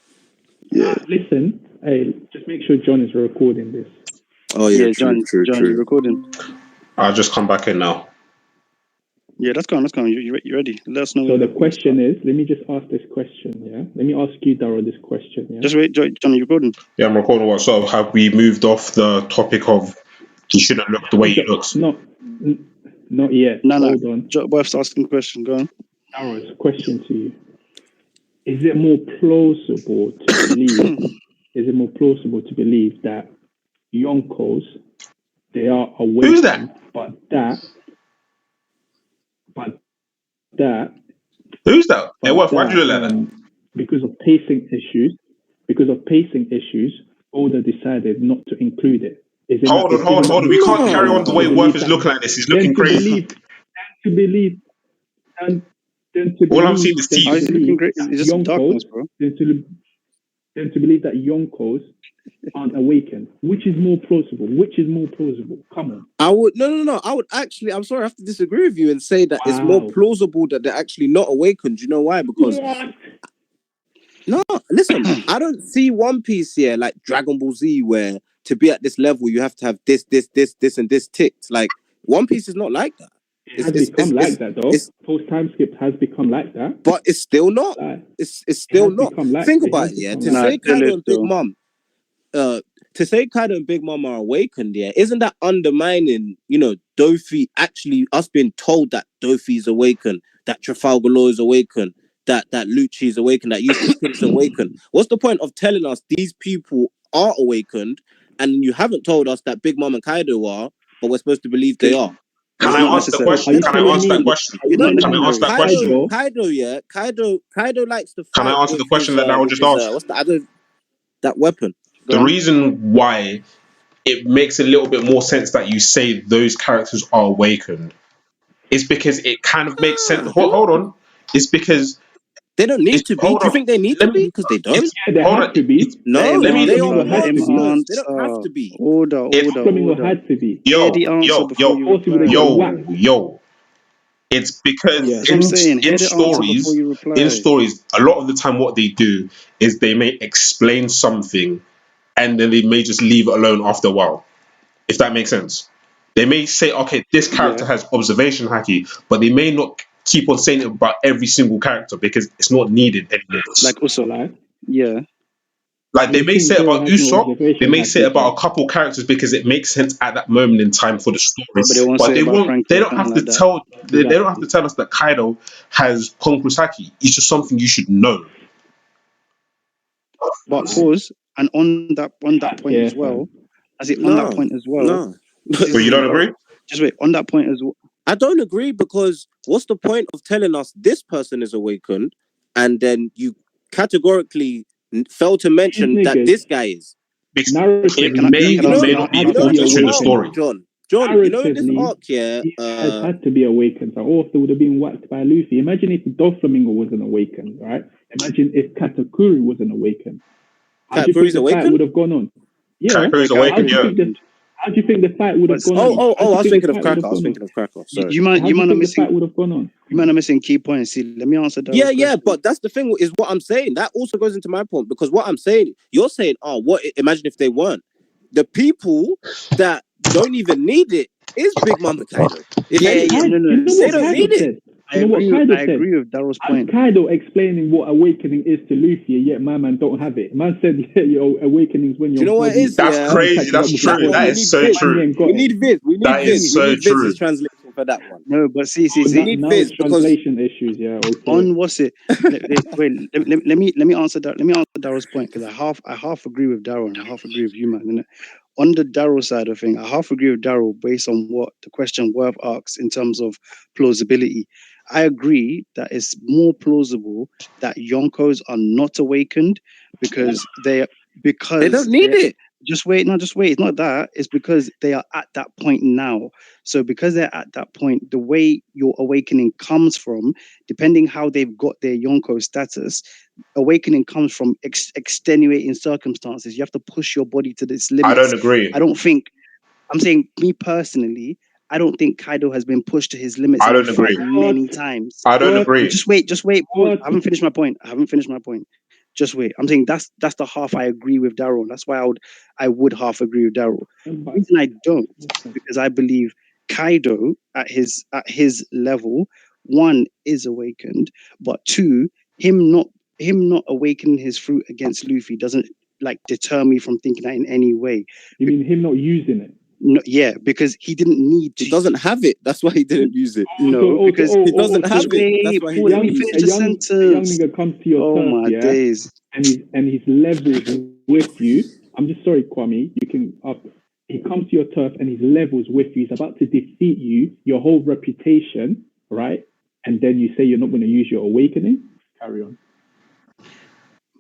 Yeah. Listen, hey, just make sure John is recording this. Oh yeah, John, true. you recording? I'll just come back in now. Yeah, that's gone. You ready? Let us know. So the question is, let me just ask this question, yeah? Let me ask you, Darryl, this question, yeah? Just wait, John, you recording? Yeah, I'm recording. What? So have we moved off the topic of he shouldn't look the way he looks? Not yet. No. Hold on. Worth's asking a question. Go on. Darryl, question to you. Is it more plausible to believe? Is it more plausible to believe that Yonkos, they are awakened? Who's that? But that. Who's that? Hey, Worth, why do you look like that? Because of pacing issues, Oda decided not to include it. Hold on. We can't carry on the way Worth is looking like this. He's looking crazy. All I'm seeing is teeth. He's looking great. It's just darkness, bro. Then to believe that Yonkos aren't awakened. Which is more plausible? Come on. I would no. I would actually. I'm sorry, I have to disagree with you and say that it's more plausible that they're actually not awakened. You know why? Because no, listen, I don't see One Piece here like Dragon Ball Z, where to be at this level you have to have this, and this ticked. Like One Piece is not like that. It has become like that though. Post time skip has become like that, but it's still not. It's still not. Think about it, yeah. To say Kaido and Big Mom, to say Kaido and Big Mom are awakened, yeah, isn't that undermining, Dofi actually us being told that Dofi is awakened, that Trafalgar Law is awakened, that Lucci is awakened, that Eustace is awakened? What's the point of telling us these people are awakened and you haven't told us that Big Mom and Kaido are, but we're supposed to believe they are? Can I answer that question? Kaido likes to fight. Can I answer the question that I just asked? What's that weapon? The reason why it makes a little bit more sense that you say those characters are awakened is because it kind of makes sense. Hold on. It's because they don't need to be. Do you think they need to be? Because they don't. They have to be. No, they don't have to be. Order. Had to be. Yo. It's because in stories, a lot of the time what they do is they may explain something and then they may just leave it alone after a while. If that makes sense. They may say, okay, this character has observation haki, but they may not keep on saying it about every single character because it's not needed anymore. Like also, like they may say about Usopp, they may say about a couple characters because it makes sense at that moment in time for the story. But they don't have to tell. They don't have to tell us that Kaido has Konkusaki. It's just something you should know. But pause, and on that point as well. No. But you don't agree? Just wait. On that point as well. I don't agree because what's the point of telling us this person is awakened and then you categorically fail to mention that this guy is? It may not be important to the story. John, in this arc, he had to be awakened. So Arthur would have been whacked by Luffy. Imagine if Doflamingo wasn't awakened, right? Imagine if Katakuri wasn't awakened. Katakuri's awakened? Would have gone on. Yeah. Katakuri's awakened, yeah. How do you think the fight would have gone on? I was thinking of Cracker. Sorry. You might have missing. Would have gone on. You might have missing key points. See, let me answer that. Yeah, but that's the thing. Is what I'm saying. That also goes into my point because what I'm saying, you're saying, imagine if they weren't. The people that don't even need it is Big Mom and Kaido. They don't need it. I agree with Darryl's point. Kaido explaining what awakening is to Luffy, yet my man don't have it. Man said, awakening is when you're. Do you know what it is? That's crazy. That's true. That is so true. We need Viz. That is so true. for that one. No, but see. need now Fizz it's translation issues. Yeah. Okay. On what's it? Wait, let me answer that. Let me answer Daryl's point, because I half agree with Daryl and I half agree with you, man. Innit? On the Daryl side of thing, I half agree with Daryl based on what the question Worth asks in terms of plausibility. I agree that it's more plausible that Yonkos are not awakened because they don't need it. Just wait. It's not that. It's because they are at that point now. So because they're at that point, the way your awakening comes from, depending how they've got their Yonko status, awakening comes from extenuating circumstances. You have to push your body to its limits. I don't agree. I'm saying, me personally, I don't think Kaido has been pushed to his limits I in don't a fight agree. many times. I don't agree. Just wait. I haven't finished my point. Just wait. I'm saying that's the half I agree with Daryl. That's why I would half agree with Daryl. The reason I don't is because I believe Kaido at his level, one, is awakened, but two, him not awakening his fruit against Luffy doesn't deter me from thinking that in any way. You mean him not using it? No, yeah, because he didn't need to. He doesn't have it. That's why he didn't use it. No, because he doesn't have it. That's why he let me didn't use finish it. the sentence. A young nigga comes to your turf, my days. and he's leveled with you. I'm just sorry, Kwame. You can up. He comes to your turf and he's levels with you. He's about to defeat you, your whole reputation, right? And then you say you're not going to use your awakening. Carry on.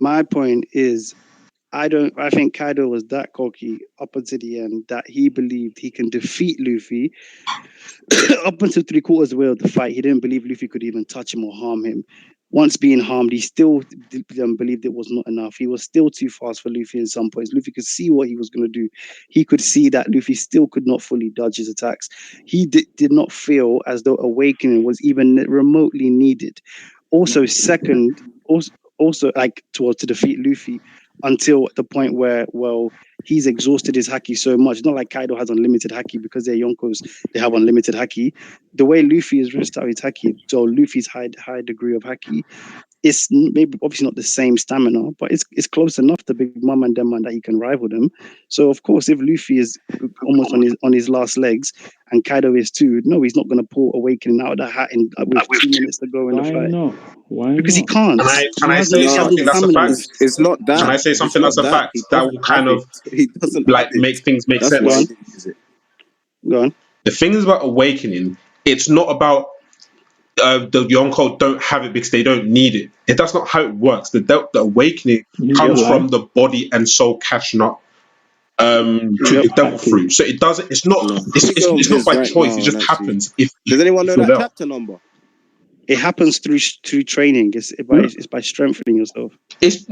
My point is, I think Kaido was that cocky up until the end that he believed he can defeat Luffy. Up until 3/4 of the way of the fight, he didn't believe Luffy could even touch him or harm him. Once being harmed, he still believed it was not enough. He was still too fast for Luffy in some points. Luffy could see what he was going to do. He could see that Luffy still could not fully dodge his attacks. He did not feel as though awakening was even remotely needed. Also, second, to defeat Luffy until the point where, he's exhausted his haki so much. It's not like Kaido has unlimited haki because they're Yonkos, they have unlimited haki. The way Luffy is rinsed out his haki, so Luffy's high degree of haki, it's maybe obviously not the same stamina, but it's close enough to Big Mom and them that he can rival them. So of course, if Luffy is almost on his last legs and Kaido is too, no, he's not going to pull Awakening out of the hat with 2 minutes to go in the fight. Why because not? he can't. Can I say something that's a fact? It's not that. Can I say something that's a fact? That will kind of he doesn't make things make sense. Why he didn't use it. Go on. The thing is about Awakening, it's not about the Yonko don't have it because they don't need it. That's not how it works. The Awakening comes from the body and soul catching up to the devil fruit. So it doesn't. It's not. It's not by choice. It just happens. Does anyone know that chapter number? It happens through training. It's by strengthening yourself. It's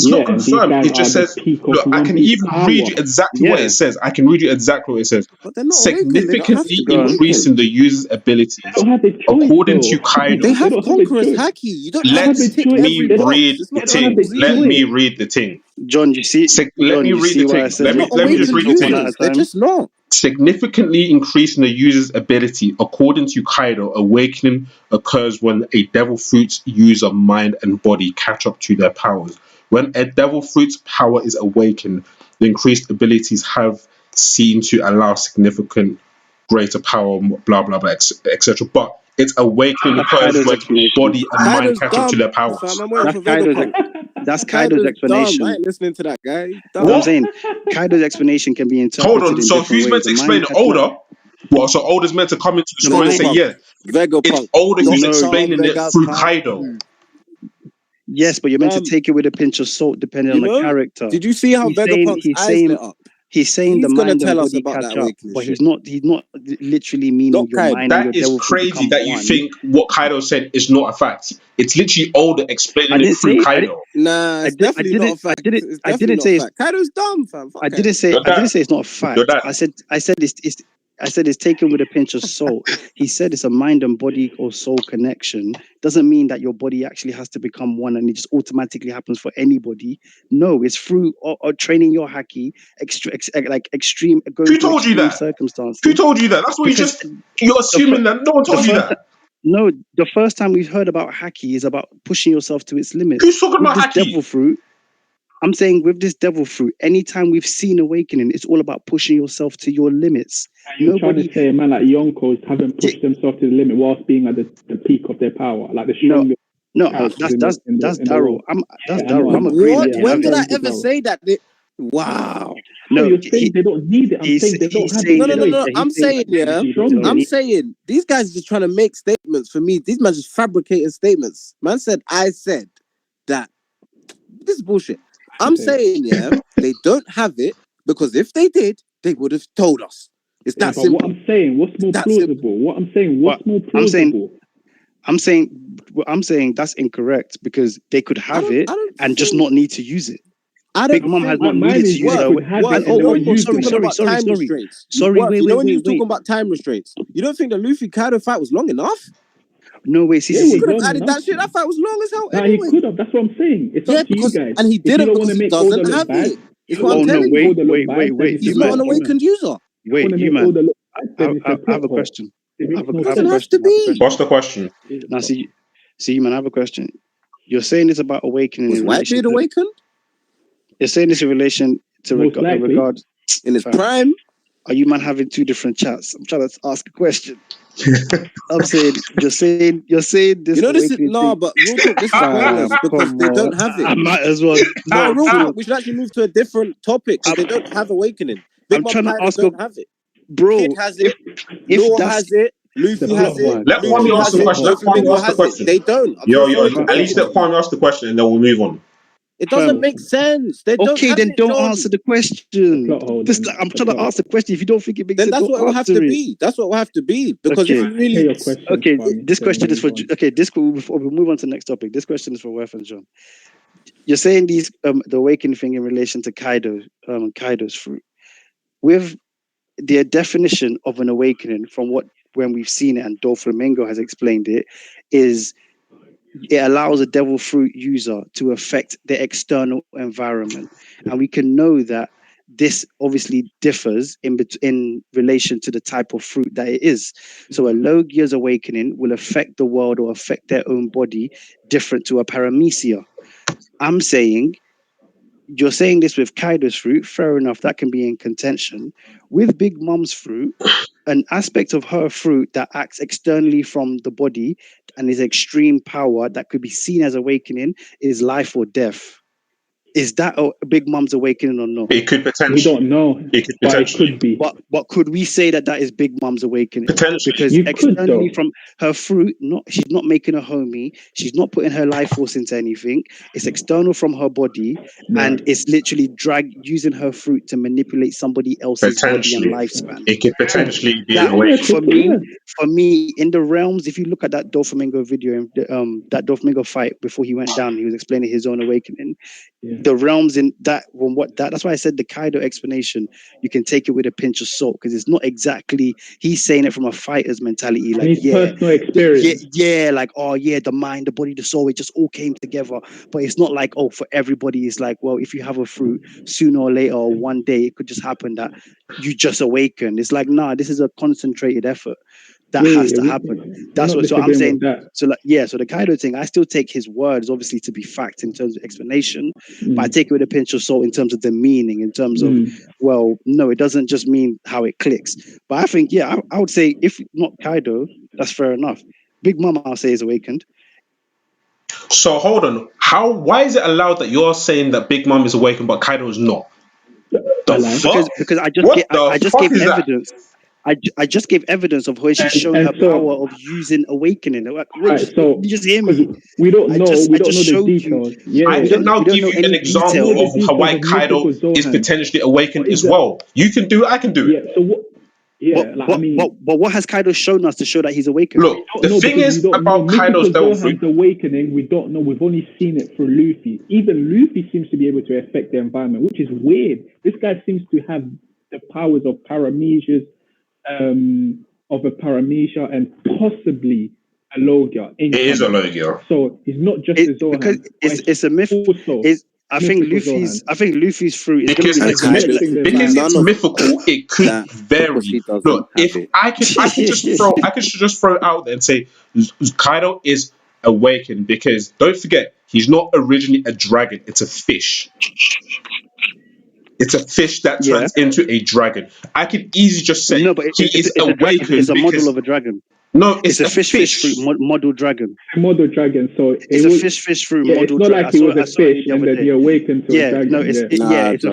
not confirmed. It just says, look, I can even read you exactly what it says. I can read you exactly what it says. But they're not significantly increasing the user's abilities according to Kaido. They have conqueror's haki. You don't have to tick every box. Let me read the thing. John, you see? Let me read the thing. Let me just read the thing. They're just not. Significantly increasing the user's ability, according to Kaido, awakening occurs when a devil fruit's user mind and body catch up to their powers. When a devil fruit's power is awakened, the increased abilities have seen to allow significant greater power, blah blah blah, etc. But it's awakening occurs when body and mind catch up to their powers. That's Kaido's explanation. I ain't listening to that guy. What I'm saying, Kaido's explanation can be interpreted. Hold on. So who's meant to explain it? Oda? Well, so Oda's meant to come into the story and say, yeah, it's Oda who's explaining it through Kaido. Yes, but you're meant to take it with a pinch of salt, depending on the character. Did you see how Vegapunk's eyes lit up? He's saying the mind and body catch up, but he's not literally meaning your mind and your devil. That is crazy that you think what Kaido said is not a fact. It's literally Oda explaining it through Kaido. Nah, it's definitely not a fact. I didn't say Kaido's dumb, fam. I didn't say it's not a fact. I said it's taken with a pinch of salt. He said it's a mind and body or soul connection. Doesn't mean that your body actually has to become one and it just automatically happens for anybody. No, it's through or training your haki, extreme. Who told you that? Circumstances. Who told you that? That's what you're assuming that no one told you that. No, the first time we've heard about haki is about pushing yourself to its limits. Who's talking about haki? Devil fruit. I'm saying with this devil fruit, anytime we've seen awakening, it's all about pushing yourself to your limits. You're trying to say a man like Yonkos haven't pushed themselves to the limit whilst being at the peak of their power, like the strongest. No, that's Daryl. That's Daryl. I'm agreeing. What? When did I ever say that? Wow. No, you're saying they don't need it. I'm saying they don't have it. No. I'm saying these guys are just trying to make statements for me. These men just fabricating statements. Man said, I said that. This is bullshit. I'm saying, they don't have it because if they did, they would have told us. It's that simple. What I'm saying, what's more plausible? I'm saying that's incorrect because they could have it and just not need to use it. Big Mom has not needed to use it. Sorry, wait. You know when you're talking about time restraints, you don't think the Luffy Kaido fight was long enough? No way. He could have added that shit. That fight was long as hell. Anyway. He could have. That's what I'm saying. It's up to you guys. And he didn't because he doesn't have it. It's what I'm telling you. Wait. He's not an awakened user. Wait, you man. I have a question. What's the question? Now, see, you man, I have a question. You're saying this about awakening. Was Whitebeard awakened? You're saying this in relation to regard in his prime. Are you man having two different chats? I'm trying to ask a question. I'm saying you're saying this. You know this is but real talk, this is pointless because they don't have it. I might as well. Real talk, we should actually move to a different topic because they don't have awakening. I'm trying to ask. Don't have it. Bro, Kid has it. Law has it. Luffy has it. Let Kwame ask the question. Let Kwame ask the question. They don't. At least let Kwame ask the question and then we'll move on. It doesn't make sense. They don't don't answer the question. I'm trying to ask the question. If you don't think it makes sense, then that's what it will have to be. That's what it will have to be. Because if you really... this question is for... before we move on to the next topic, this question is for Wef and John. You're saying the awakening thing in relation to Kaido's fruit. With the definition of an awakening from when we've seen it and Doflamingo has explained it, is it allows a devil fruit user to affect the external environment. And we can know that this obviously differs in relation to the type of fruit that it is. So a Logia's awakening will affect the world or affect their own body different to a Paramecia. I'm saying, you're saying this with Kaido's fruit, fair enough, that can be in contention. With Big Mom's fruit, an aspect of her fruit that acts externally from the body and is extreme power that could be seen as awakening is life or death. Is that a Big Mom's awakening or not? It could potentially. We don't know. It could potentially. It could be. But could we say that is Big Mom's awakening? Potentially. Because externally from her fruit, she's not making a homie. She's not putting her life force into anything. It's external from her body, and it's literally using her fruit to manipulate somebody else's body and lifespan. It could potentially be an awakening. For me, in the realms, if you look at that Doflamingo video, that Doflamingo fight before he went down, he was explaining his own awakening. Yeah. The realms in that, that's why I said the Kaido explanation, you can take it with a pinch of salt because it's not exactly, he's saying it from a fighter's mentality, like personal experience. Like, oh yeah, the mind, the body, the soul, it just all came together. But it's not like, oh, for everybody, it's like, well, if you have a fruit, sooner or later or one day, it could just happen that you just awaken. It's like, nah, this is a concentrated effort. That has to happen. That's what. So I'm saying. So the Kaido thing, I still take his words, obviously, to be fact in terms of explanation, but I take it with a pinch of salt in terms of the meaning, in terms of, well, no, it doesn't just mean how it clicks. But I think, I would say, if not Kaido, that's fair enough. Big Mom, I'll say, is awakened. So hold on. Why is it allowed that you're saying that Big Mom is awakened, but Kaido is not? Because I just gave evidence. I just gave evidence of where she's shown her power of using awakening. Like, you just hear me. We don't know. We don't know the details. I can now give you an example of why Kaido is potentially awakened as well. You can do it. I can do it. But what has Kaido shown us to show that he's awakened? Look, the thing is about Kaido's awakening, we don't know. We've only seen it through Luffy. Even Luffy seems to be able to affect the environment, which is weird. This guy seems to have the powers of Paramecia's. Of a Paramecia and possibly a Logia. It is a Logia. So he's not just a Zohan. Because it's a myth. I think Luffy's fruit is because it's mythical. It could vary. Look, if I could just throw it out there and say Kaido is awaken, because don't forget, he's not originally a dragon, it's a fish. It's a fish that turns into a dragon. I could easily just say no, but he is awakened. It's a because model of a dragon. no, it's a fish fruit model dragon. Model dragon. So it's a fish fruit model dragon. It's not like he was a fish and then he awakened to a dragon. No, it's a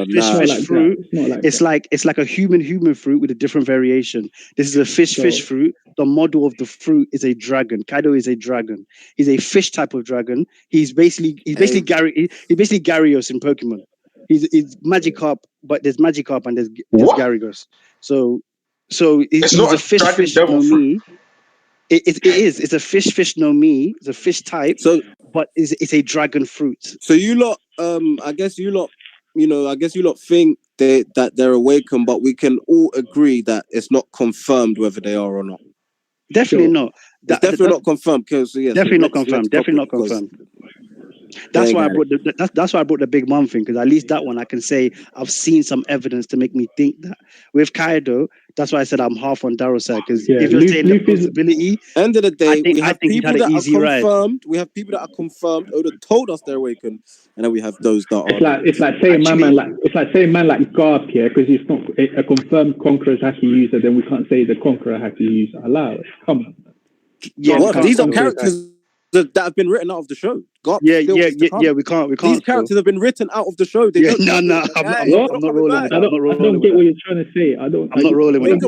fish fruit. It's not like it's like a human fruit with a different variation. This is a fish fruit. The model of the fruit is a dragon. Kaido is a dragon. He's a fish type of dragon. He's basically Gyarados in Pokemon. He's Magikarp, but there's Magikarp and there's Gyarados. So he's a fish no me. It is. It's a fish no me. It's a fish type. So, but it's a dragon fruit. So you lot, I guess you lot think that they're awakened, but we can all agree that it's not confirmed whether they are or not. Definitely not. Definitely not confirmed. Definitely not confirmed. That's why I brought the Big Mom thing, because at least that one I can say I've seen some evidence to make me think that. With Kaido, that's why I said I'm half on Daryl's side, because if you're saying the possibility, end of the day, we have people that are confirmed. Ride. We have people that are confirmed. Oda told us they're awakened, and then we have those that are. It's like saying man like Garp here, because he's not a confirmed Conqueror's Haki user. Then we can't say the Conqueror Haki user. Allow it. Come on. Yeah, these are characters that have been written out of the show. We can't. These characters have been written out of the show. I'm not rolling. I don't get what you're trying to say. I'm not rolling with it.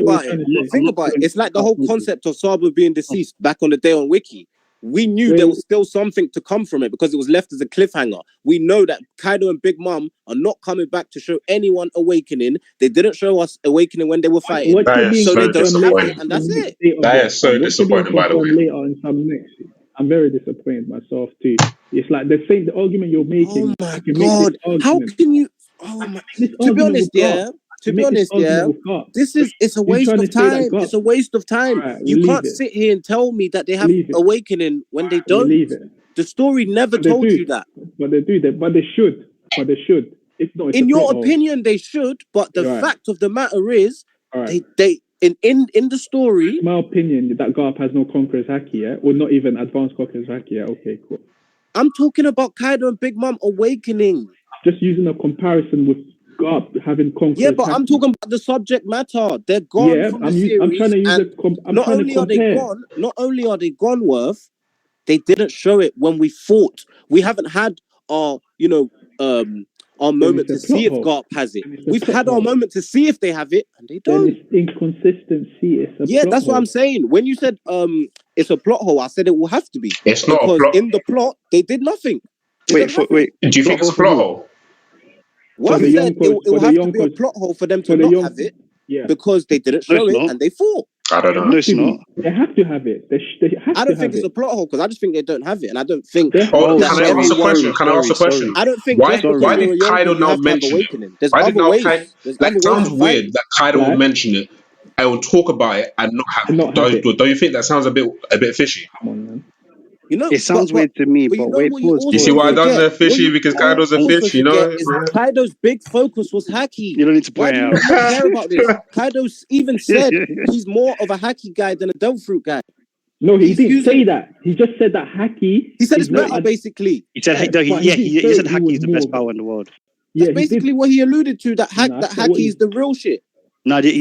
Think about it. It's like the whole concept of Sabo being deceased back on the day on Wiki. We knew there was still something to come from it because it was left as a cliffhanger. We know that Kaido and Big Mom are not coming back to show anyone awakening. They didn't show us awakening when they were fighting. So they don't have it, and that's it. That is so disappointing, by the way. Later in some next. I'm very disappointed myself too. It's like the argument you're making. Oh my god! How can you? Oh my! To be honest, it's a waste of time. It's a waste of time. Right, you can't sit here and tell me that they have awakening when they don't. The story never told you that. But they do that. But they should. It's not. In your opinion, they should. But the fact of the matter is, they. In the story, my opinion, that Garp has no Conqueror's Haki, or not even advanced Conqueror's Haki. Okay, cool. I'm talking about Kaido and Big Mom awakening. Just using a comparison with Garp having Conqueror's Yeah, but Haki. I'm talking about the subject matter. They're gone from the series. I'm trying to use Not only are they gone, Worth, they didn't show it when we fought. We haven't had our moment to see if Garp has it. We've had our moment to see if they have it, and they don't. It's inconsistency. That's what I'm saying. When you said it's a plot hole, I said it will have to be. It's not because a plot. In the plot, they did nothing. Wait. Do you think it's a plot hole? What I said, it will have to be a plot hole for them to not have it, because they didn't show it and they fought. I don't know. No, it's not. They have to have it. I don't think it's a plot hole, because I just think they don't have it, and I don't think. Can I ask a question? I don't think. Why did Kaido not mention it? Why did now Kaido? It sounds weird that Kaido will mention it. I will talk about it and not have it. Don't you think that sounds a bit fishy? Come on, man. It sounds weird to me, but wait, pause. You see why it does a fishy? Because Kaido's a fish, you know? Kaido's big focus was Haki. You don't need to point out. Why do you care about this? Kaido even said he's more of a Haki guy than a Devil Fruit guy. No, he didn't say that. He just said that Haki... He said it's better, basically. He said Haki is the best power in the world. That's basically what he alluded to, that Haki is the real shit. No, I don't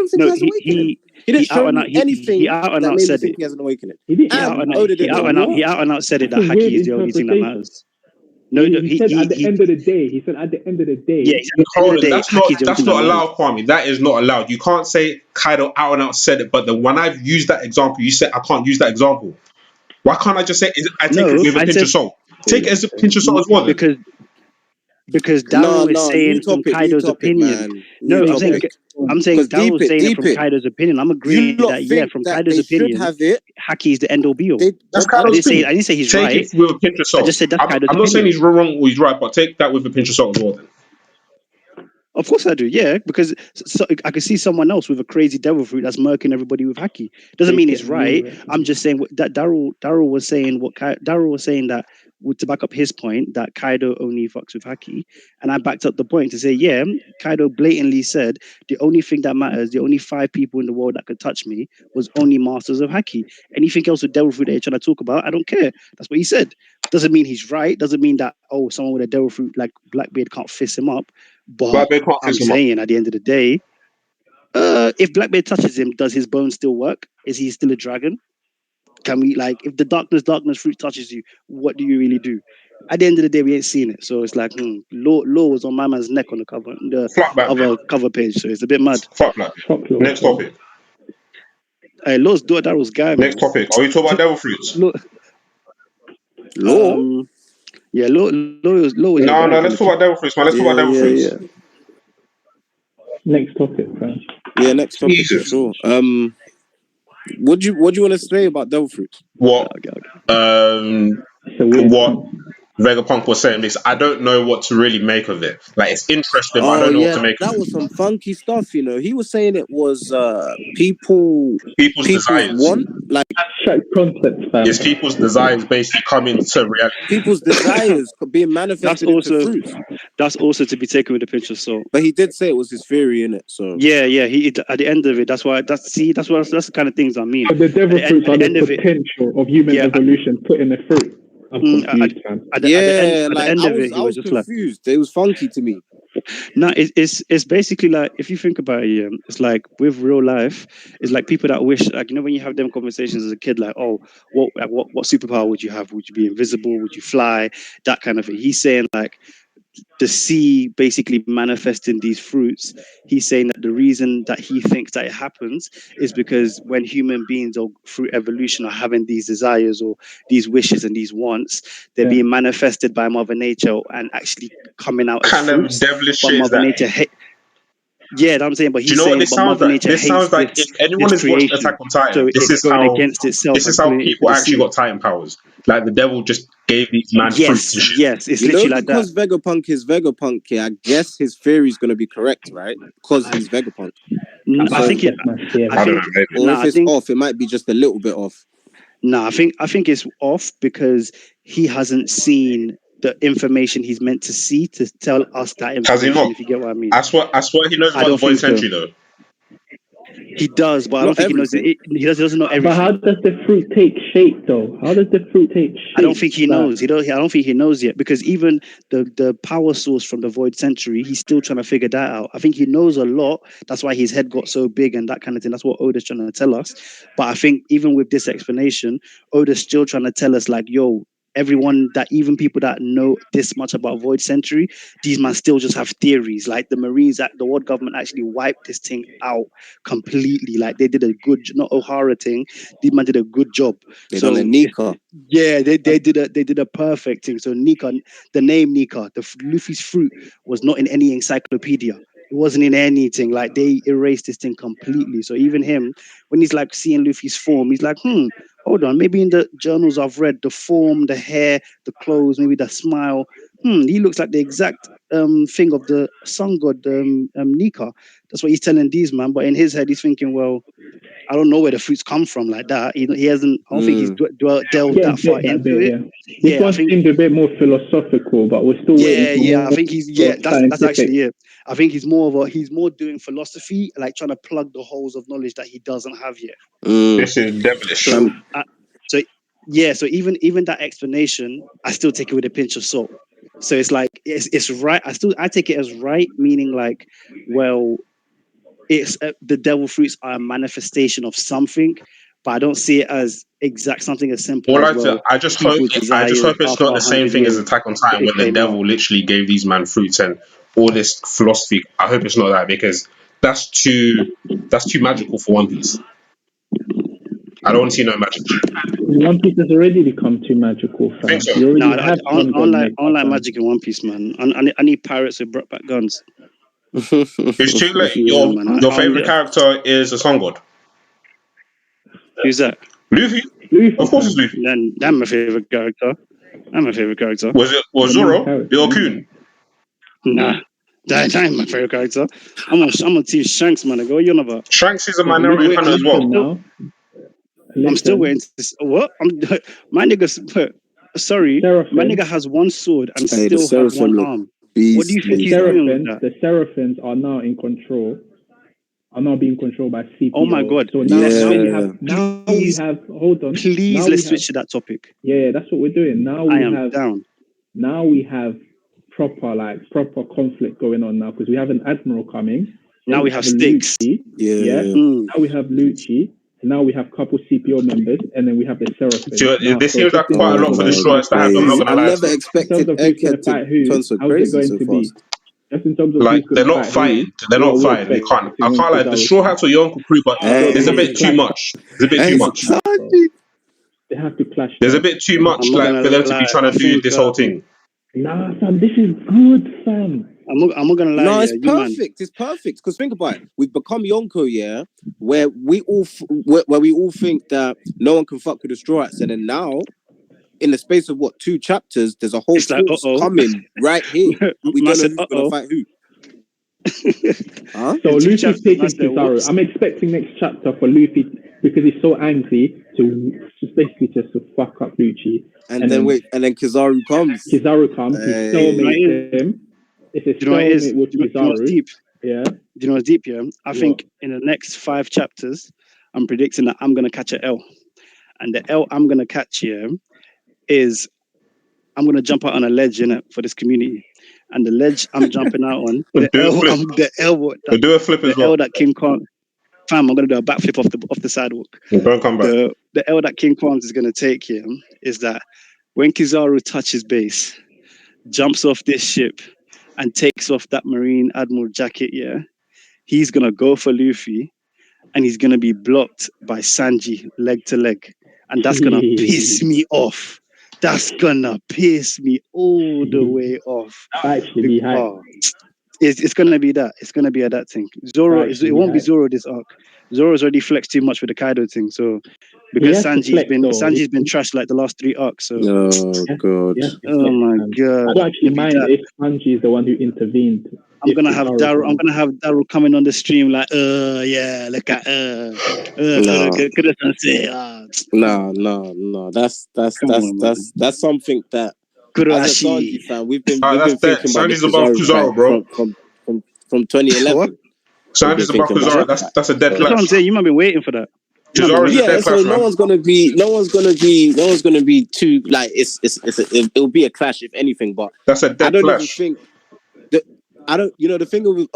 think he has awakening. He didn't show anything he out and out said it. He has an awakening. He out and out said it that Haki is the only thing that matters. No, he said at the end of the day. Yeah, that's not allowed, Kwame. That is not allowed. You can't say Kaido out and out said it, but when I've used that example, you said I can't use that example. Why can't I just say I take it with a pinch of salt? Take it as a pinch of salt as well. Because Daryl is saying from Kaido's opinion. No, I'm saying Daryl is saying it from Kaido's opinion. I'm agreeing that from Kaido's opinion, Haki is the end all be all. I didn't say he's right. Take it with a pinch of salt. I just said that's Kaido's opinion. I'm not saying he's wrong or he's right, but take that with a pinch of salt as well. Then. Of course I do, yeah, because I could see someone else with a crazy devil fruit that's murking everybody with Haki. Doesn't mean it's right. I'm just saying that Daryl was saying that to back up his point that Kaido only fucks with Haki, and I backed up the point to say, yeah, Kaido blatantly said the only thing that matters, the only 5 people in the world that could touch me was only masters of Haki. Anything else with devil fruit that you're trying to talk about, I don't care. That's what he said. Doesn't mean he's right. Doesn't mean that someone with a devil fruit like Blackbeard can't fist him up. But I'm saying at the end of the day, if Blackbeard touches him, does his bone still work? Is he still a dragon? Can we, if the darkness fruit touches you, what do you really do? At the end of the day, we ain't seen it. So it's like, Law was on my man's neck on the cover, other cover page. So it's a bit mad. Fuck Blackbeard. Next topic. Hey, Law's Daryl's guy. Next topic. Are we talking about devil fruits? Law? Yeah, Law was No, let's talk about devil fruits, man. Let's talk about devil fruits. Yeah. Next topic, man. Yeah, next topic for sure. What do you want to say about devil fruits? What Vegapunk was saying this, I don't know what to really make of it. Like, it's interesting, but I don't know what to make of it. That was some funky stuff, you know. He was saying it was people's desires. Want, like concepts, fam. It's people's desires basically coming to reality. People's desires being manifested into fruits. That's also to be taken with a pinch of salt. But he did say it was his theory, innit? So yeah. He at the end of it, that's the kind of things I mean. But the devil fruits are the potential of human evolution put in the fruit. I'm confused, man. I was confused. It was funky to me. No, it's basically like, if you think about it, it's like with real life, it's like people that wish, like, you know, when you have them conversations as a kid, like, oh, what superpower would you have? Would you be invisible? Would you fly? That kind of thing. He's saying like the sea basically manifesting these fruits. He's saying that the reason that he thinks that it happens is because when human beings or through evolution are having these desires or these wishes and these wants, they're being manifested by Mother Nature and actually coming out as fruits. Devilish but shit Mother is Nature that's what I'm saying. But he's saying, but Mother Nature this sounds like if anyone has watched Attack on Titan, so this is going how against itself. This is how people actually got Titan powers. Like, the devil just gave these man fruits and shit. Yes, it's literally like that. Because Vegapunk is Vegapunk, I guess his theory is going to be correct, right? Because he's Vegapunk. I think if it's off, it might be just a little bit off. No, I think it's off because he hasn't seen the information he's meant to see to tell us that information. Has he not? If you get what I mean. I swear he knows about the Void Century, though. He does, but I don't think he knows it. He doesn't know everything. But how does the fruit take shape, though? How does the fruit take shape? I don't think he knows. I don't think he knows yet, because even the power source from the Void Century, he's still trying to figure that out. I think he knows a lot. That's why his head got so big and that kind of thing. That's what Oda's trying to tell us. But I think even with this explanation, Oda's still trying to tell us, like, yo, everyone, that even people that know this much about Void Century, these man still just have theories. Like the Marines, the world government actually wiped this thing out completely. Like they did a good, not O'Hara thing. These man did a good job. They done a Nika. Yeah, they did a perfect thing. So Nika, the name Nika, the Luffy's fruit, was not in any encyclopedia. It wasn't in anything. Like they erased this thing completely. So even him, when he's like seeing Luffy's form, he's like, hold on, maybe in the journals I've read, the form, the hair, the clothes, maybe the smile, he looks like the exact thing of the sun god Nika. That's what he's telling these man. But in his head, he's thinking, well, I don't know where the fruits come from like that. He hasn't. I don't think he's delved that far into it. This one seemed a bit more philosophical, but we're still waiting. Yeah. I think he's that's actually it. I think he's more doing philosophy, like trying to plug the holes of knowledge that he doesn't have yet. This is devilish. So even that explanation, I still take it with a pinch of salt. So it's like it's right. I take it as right, meaning like, well, it's the devil fruits are a manifestation of something, but I don't see it as something as simple. I just hope it's not the same thing as Attack on Titan, where the devil literally gave these man fruits and all this philosophy. I hope it's not that, because that's too magical for One Piece. I don't want to see no magic. One Piece has already become too magical. I think so. I don't like magic in One Piece, man. I need pirates who brought back guns. It's too late. Your favorite character is a sun god. Who's that? Luffy. Of course, it's Luffy. That's my favorite character. Was Zoro the Okun? Nah, that ain't my favorite character. I'm on Team Shanks, man. Go on about. Shanks is a minority hunter as well. I'm still waiting to what? My niggas. Sorry, Seraphim. my nigga has one sword and Hey, the still have Seraphim one look arm. beast. What do you think he's doing with that? The Seraphims are now in control. Are now being controlled by CPO. Oh my God! So now we Please, have. Hold on. Please, let's switch to that topic. Yeah, that's what we're doing. Now I am down. Now we have proper conflict going on now because we have an admiral coming. Now we have stakes. Yeah. Now we have Lucci. Now we have a couple CPO members, and then we have the Seraphim. This seems like quite a lot for the shorts to have. I'm not gonna lie. I never expected Egghead to turn so crazy so fast. Just in terms of like they're not fighting. They're not fighting. They can't. I can't lie. The Straw Hats or Yonko crew, but there's a bit too much. There's a bit too much. They have to clash. There's a bit too much like for them to be trying to do this whole thing. Nah, fam, this is good, fam. I'm not gonna lie. No, it's perfect. It's perfect because think about it. We've become Yonko, where we all think that no one can fuck with the Straw Hats, and then now, in the space of 2 chapters, there's a whole force coming right here. We don't know who's gonna fight who. Huh? So Luffy's taking Kizaru. I'm expecting next chapter for Luffy because he's so angry to fuck up Lucci. And then Kizaru comes. He stalemate him. It's a stalemate with Kizaru. Deep. Yeah. Do you know what's deep? Yeah. I think in the next 5 chapters, I'm predicting that I'm gonna catch an L, and the L I'm gonna catch here is I'm gonna jump out on a ledge for this community. And the ledge I'm jumping out on, the L that King Kong, fam, I'm gonna do a backflip off the sidewalk. Don't come back. The L that King Kong is gonna take here is that when Kizaru touches base, jumps off this ship, and takes off that Marine Admiral jacket, he's gonna go for Luffy, and he's gonna be blocked by Sanji leg to leg, and that's gonna piss me off. That's gonna piss me all the way off. Actually, it's gonna be that. It's gonna be that thing. Zoro, it won't be Zoro this arc. Zoro's already flexed too much with the Kaido thing. So because Sanji's been trashed like the last 3 arcs. So oh god. Oh my god. I don't actually mind if Sanji is the one who intervened. I'm gonna have Daryl coming on the stream like, look at No. That's something that as a Sanji fan, we've been thinking about Sanji's above Kizaru, bro. From 2011. Sanji's above Kizaru. That's a dead clash. That's what I'm saying. You might be waiting for that. Kizaru's a dead clash, so no one's gonna be too like it'll be a clash if anything, but that's a dead clash. The thing with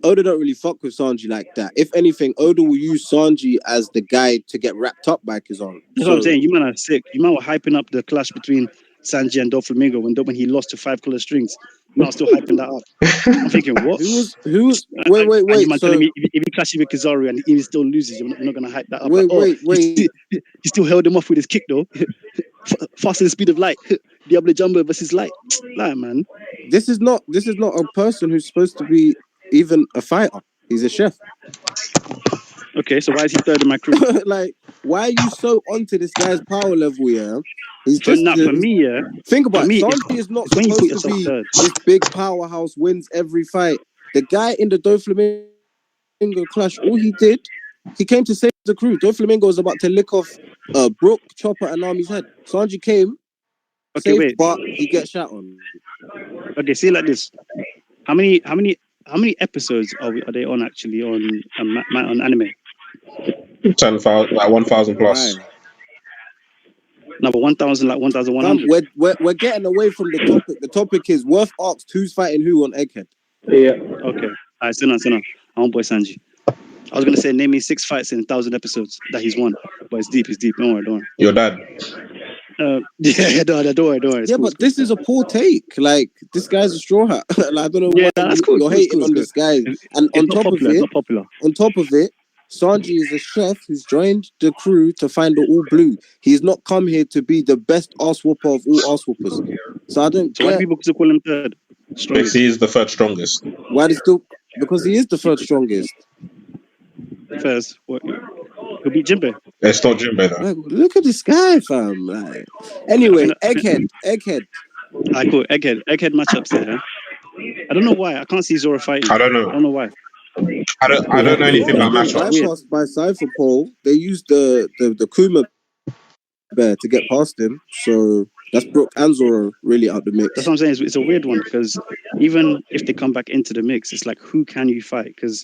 Oda don't really fuck with Sanji like that. If anything, Oda will use Sanji as the guy to get wrapped up by Kizaru. That's what I'm saying. You man are sick. You man were hyping up the clash between Sanji and Doflamingo when he lost to 5 color strings. You man still hyping that up. I'm thinking, what? Who's? Wait. You man telling me if he clashes with Kizaru and he still loses, you're not gonna hype that up. Wait. He still held him off with his kick though. Faster than the speed of light. Diablo Jumbo versus light. Like, man. This is not a person who's supposed to be even a fighter. He's a chef. Okay, so why is he third in my crew? Like, why are you so onto this guy's power level? He's just for me. Think about it. Sanji is not supposed to be this big powerhouse, wins every fight. The guy in the Doflamingo clash, all he did, he came to save the crew. Doflamingo was about to lick off Brook, Chopper, and Nami's head. Sanji came. Okay, wait. But he gets shot on. Okay, see it like this. How many episodes are they on actually on anime? 10,000, like 1,000 plus. Right. No, but 1,000, like 1,100. We're getting away from the topic. The topic is Worth asked who's fighting who on Egghead. Yeah. Okay. Alright, sit down. I want boy Sanji. I was gonna say name me 6 fights in 1,000 episodes that he's won, but it's deep. Don't worry. Your dad. Don't worry. Yeah, but this is a poor take. Like, this guy's a straw hat. Like, I don't know why you're hating on this guy. And on top of it, Sanji is a chef who's joined the crew to find the all blue. He's not come here to be the best ass whooper of all ass whoopers. So I don't. So why do people still call him third? Because he is the third strongest. Why do still? Because he is the third strongest. First, what? He'll be Jinbe. It's not Jinbe though. Like, look at this guy, fam. Like, anyway, Egghead. Alright, cool. Egghead matchups there. I don't know why. I can't see Zoro fighting. I don't know why. I don't know anything about matchups. Bypassed by Cypher Pole. They used the Kuma bear to get past him. So That's Brooke and Zoro really out the mix. That's what I'm saying. It's a weird one because even if they come back into the mix, it's like who can you fight? Because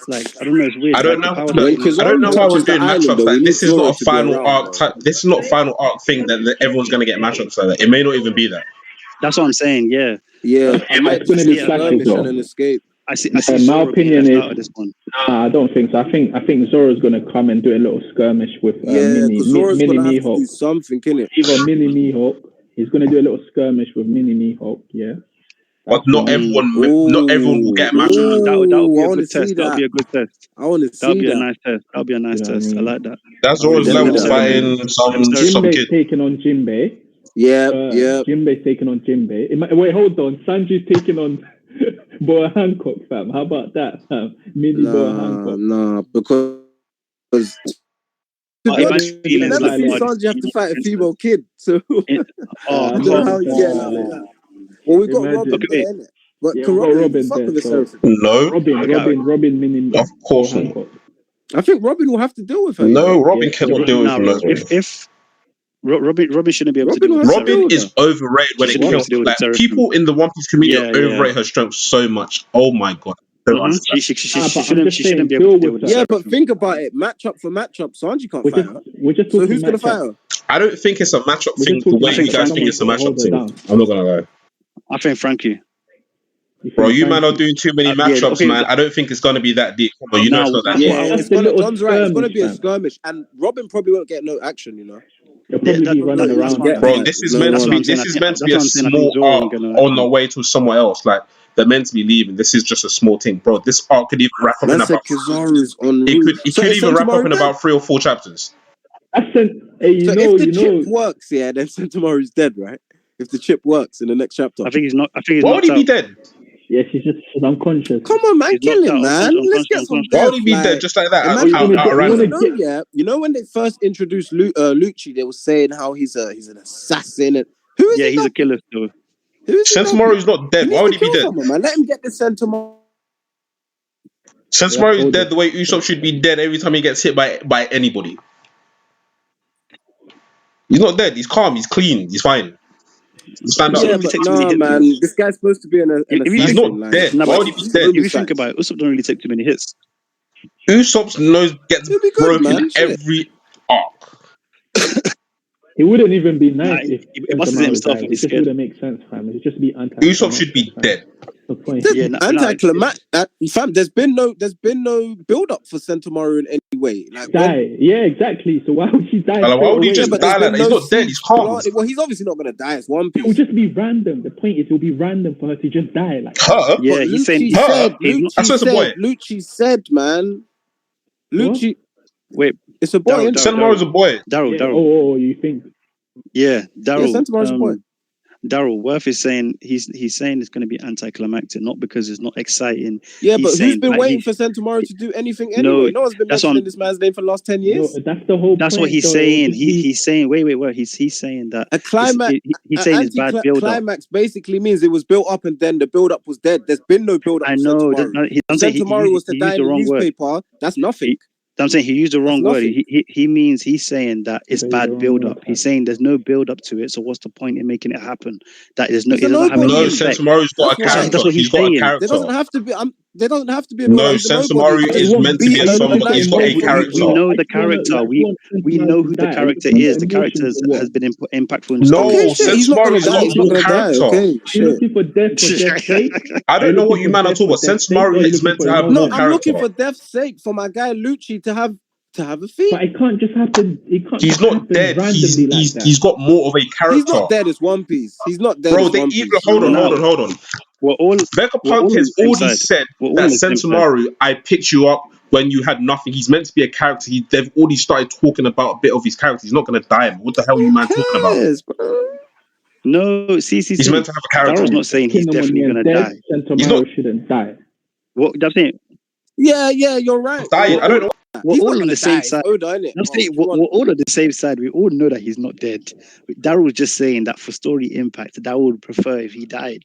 like I don't know, it's weird. I don't like, know. The I don't know why we're doing matchups. Like, we this need is not Zoro a to be final around, arc. bro. This is not a final arc thing that everyone's gonna get matchups like that. It may not even be that. That's what I'm saying. Yeah. Yeah, I might it's gonna just be see a flashes, skirmish though. and an escape. I see my Zoro being opinion left is- out of this one. Nah, I don't think so. I think Zoro's gonna come and do a little skirmish with Yeah, because Zoro's Mini gonna have to Mihawk. do something, innit? Either Mini Mihawk. He's gonna do a little skirmish with Mini Mihawk. Yeah. But not everyone will get a matchup. That would be I a wanna good test. see That would be a good test. I want to That would see be a that. nice test. That would be a nice You know what I test. I mean? like that. That's Zoro's Them level seven fighting some Jinbei's kid. taking on Jinbei. Yeah. Jinbei's taking on Jinbei. Wait, hold on. Sanji's taking on Boa Hancock, fam. How about that, fam? Mini Boa Hancock. Nah, because Oh, to be it honest, might feel I've it's never like seen hard. Sanji have to fight a female kid, so I don't know how he's getting out of that. Well, we got Imagine. Robin there, innit? But Yeah, can we got Robin Robin fuck there, with the so- Seraphim? No, Robin, Mini. of course Boa not. Hancock. I think Robin will have to deal with her. you No, know? Robin Yeah, cannot Robin- deal with Nah, no. if Robin shouldn't be able to Robin deal with has- the Robin Seraphim. is overrated when She it shouldn't be able comes to deal to with like the Seraphim. people in the One Piece community Yeah, yeah. overrate her strength so much. Oh my god. I don't understand. She but I'm shouldn't just saying, be able to deal deal with with the Yeah, but Seraphim. think about it. Matchup for matchup, Sanji can't We're fight just, her. we're just So talking who's gonna matchup. fight her? I don't think it's a matchup We're thing just the talking way you matchup. guys I think think it's a someone to matchup hold her thing. down. I'm not gonna lie. I think Frankie. You Bro, think you man are Frankie- doing too many Yeah, matchups, okay, man. I don't think it's gonna be that deep. Come on, you know Nah, it's not that that's deep. what I Yeah, was- it's gonna. little John's right. It's gonna be a skirmish, skirmish, and Robin probably won't get no action. You know. He'll probably that- be running that's around. what I'm Bro, saying. this is No meant to one. be. I'm saying. This I is think- meant to that's be what a I'm saying. I think small Zoro arc ain't gonna on the way to somewhere else. Like they're meant to be leaving. This is just a small thing, bro. This arc could even wrap up in Man said about. Kizaru's on. It could even wrap up in about 3 or 4 chapters. Hey, So if the chip works, yeah, then Centauri's dead, right? If the chip works in the next chapter. I think he's not. I think he's Why would knocked he be out. dead? Yeah, she's unconscious. Come on, man, He's kill knocked him, out. man. Let's get some Why would death. he be dead Like, just like that? imagine Out of random. You know when they first introduced Lucci, they were saying how he's an assassin. And who is Yeah, he? he's a killer still. Who is he? Sentomaru's not He dead. needs Why would to he be kill dead? someone, man. Let him get the Sentomaru. Sentomaru's dead the way Usopp should be dead every time he gets hit by anybody. He's not dead. He's calm. He's clean. He's fine. Stand up. Yeah, but nah, man. This guy's supposed to be an assassin. He's not dead. No, Why but would he be dead? if you think about it, Usopp don't really take too many hits. Usopp's nose gets He'll be good, broken man. Shit. every arc. He wouldn't even be nice Nah, if he must have himself died. if It he's just scared. wouldn't make sense, fam. It would just be anti. Usopp should be dead. The point. Yeah, no, Anticlimactic. Fam, there's been no build up for Sentomaru in any way. Like Die. Yeah, exactly. So why would he die? Like, why would he straight just away? die like that? He's not dead. He's calm. Well, he's obviously not gonna die. It's One It will Piece. just be random. The point is, it will be random for her to just die. Like, Her? Yeah, But he's saying. Lucci said, I swear it's a boy. Lucci said, man. Lucci, Wait, it's a boy. Daryl, innit? Sentomaru's a boy. Daryl, yeah, Daryl. you think? Yeah, Daryl. Sentomaru's a boy. Daryl Worth is saying he's saying it's going to be anticlimactic, not because it's not exciting. Yeah, He's but who's saying been that waiting he- for Sentomaru to do anything No, anyway? No one's been that's mentioning what I'm- this man's name for the last 10 No, years. that's the whole. That's point, what he's though. It saying. would just be- He's saying. Wait. He's saying that A climax. He's saying it's bad build up. Climax basically means it was built up and then the build up was dead. There's been no build up. I for know. Sentomaru. I'm saying he Sentomaru was to used die the in the wrong word. newspaper. That's nothing. I'm saying he used the wrong word. nothing. He's saying that it's Okay, the bad wrong build word, up. He's saying there's no build up to it. So what's the point in making it happen? That there's no. He's a It doesn't have nobody. any No, effect. Sentomaru's got a That's character. what he's He's got a saying. character. There doesn't have to be. There doesn't have to be a No, build-up. He's a nobody. Sentomaru Just is meant to be a nice somebody. He's got a way for character. We know I the just wanna- character. like, We want we Sentomaru know to who die. the character Emotions is. The or character what? has been impactful in the No, story. Okay, shit. He's not Sentomaru gonna is die. not He's not more gonna die. character. Okay, Are you shit. looking for death for death's sake? I don't know what you Looking man for are talking about. death for death's sake, or are Sentomaru you is looking meant for to have emotion? No, more I'm character. looking for death's sake for my guy Lucci to have a feat. But it can't just happen. It can't. He's just not happen dead. randomly like that. He's got more of a character. He's not dead as One Piece. He's not dead Bro, as they One even Piece. hold on. We're all Vegapunk on has the same already side. said We're all that on the same side. Sentomaru, I picked you up when you had nothing. He's meant to be a character. They've already started talking about a bit of his character. He's not going to die. What the hell are you man talking about? Yes, bro. No, see. He's meant to have a character. Daryl's not saying he's Kingdom definitely when gonna they're die. dead, He's Sentomaru not- shouldn't die. What I'm saying, Yeah, you're right. Dying. I don't know. we're He's all not on gonna the same die. side. It's Oda, innit? I'm saying we're all on the same side. We all know that he's not dead. Daryl's just saying that for story impact, Daryl would prefer if he died.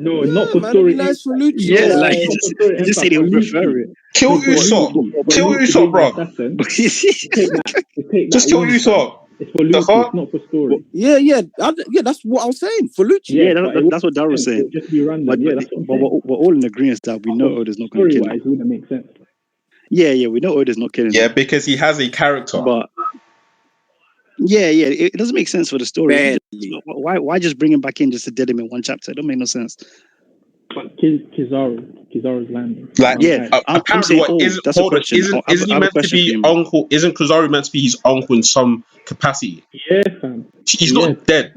No, Yeah, not for man, story. it'd be nice for Lucci. Yeah, man. like Not he for just, story he just impact, said he would but prefer it. Kill Lucci- Usopp. but Kill Lucci Usopp, being bro. an assassin, But you see, take that Just kill win, fam. Usopp. It's for Lucci, it's not for story. Yeah. That's what I was saying for Lucci. Yeah, that's what Darryl was saying. Just be random. But, that's what I'm saying. We're all in agreement that we know Oda's not going to kill him. Story-wise, it wouldn't make sense. Yeah, we know Oda's not killing him. Yeah, because he has a character. But it doesn't make sense for the story. Why just bring him back in just to dead him in one chapter? It don't make no sense. But Kizaru's landing. I'm saying, isn't he meant to be uncle? Isn't Kizaru meant to be his uncle in some capacity? Yeah, fam. He's not dead.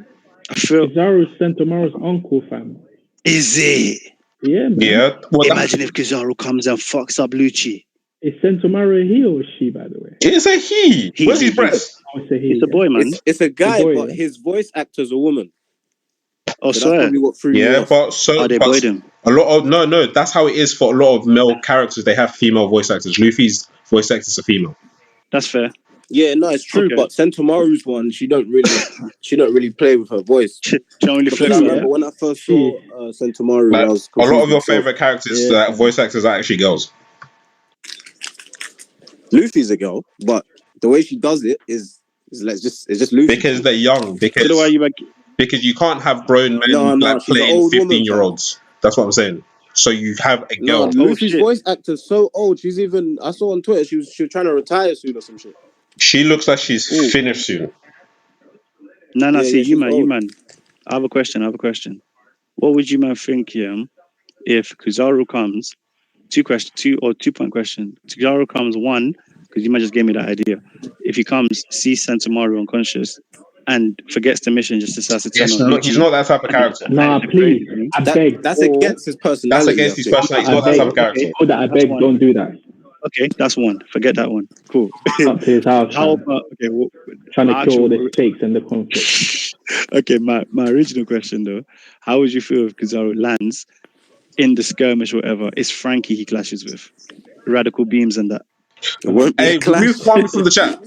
Kizaru's Sentomaru's uncle, fam. Is it? Yeah, man. Yeah. Imagine if Kizaru comes and fucks up Lucci. Is Sentomaru a he or a she, by the way? It's a he. Where's his breast? It's a boy, man. It's a guy, but his voice actor's a woman. Oh, so that's probably what threw me off. But they boyed him. A lot of no. That's how it is for a lot of male characters. They have female voice actors. Luffy's voice actors are female. That's fair. Yeah, no, it's true. Okay. But Sentomaru's one, she don't really play with her voice. She don't really flex. I remember when I first saw Sentomaru, I was a lot of your favorite characters, voice actors, are actually girls. Luffy's a girl, but the way she does it is just Luffy. Because they're young. Because you can't have grown men playing 15-year-olds. That's what I'm saying. So you have a girl. No, Luffy's voice actor's so old. She's even. I saw on Twitter she was trying to retire soon or some shit. She looks like she's finished soon. No. See, you man. I have a question. What would you man think, if Kizaru comes? 2-point question. Kizaru comes, one, because you might just gave me that idea. If he comes, sees Sentomaru unconscious, and forgets the mission, just decides to turn on. He's not that type of character. Nah, please. I beg. That's against his personality. That's against his personality. He's not that type of character. I beg, don't do that. Okay, that's one. Forget that one. Cool. Up to his house. How about trying to kill all the stakes and the conflict. Okay, my original question though, how would you feel if Kizaru lands in the skirmish or whatever? It's Frankie he clashes with. Radical beams and that. Hey, remove Kwame from the chat.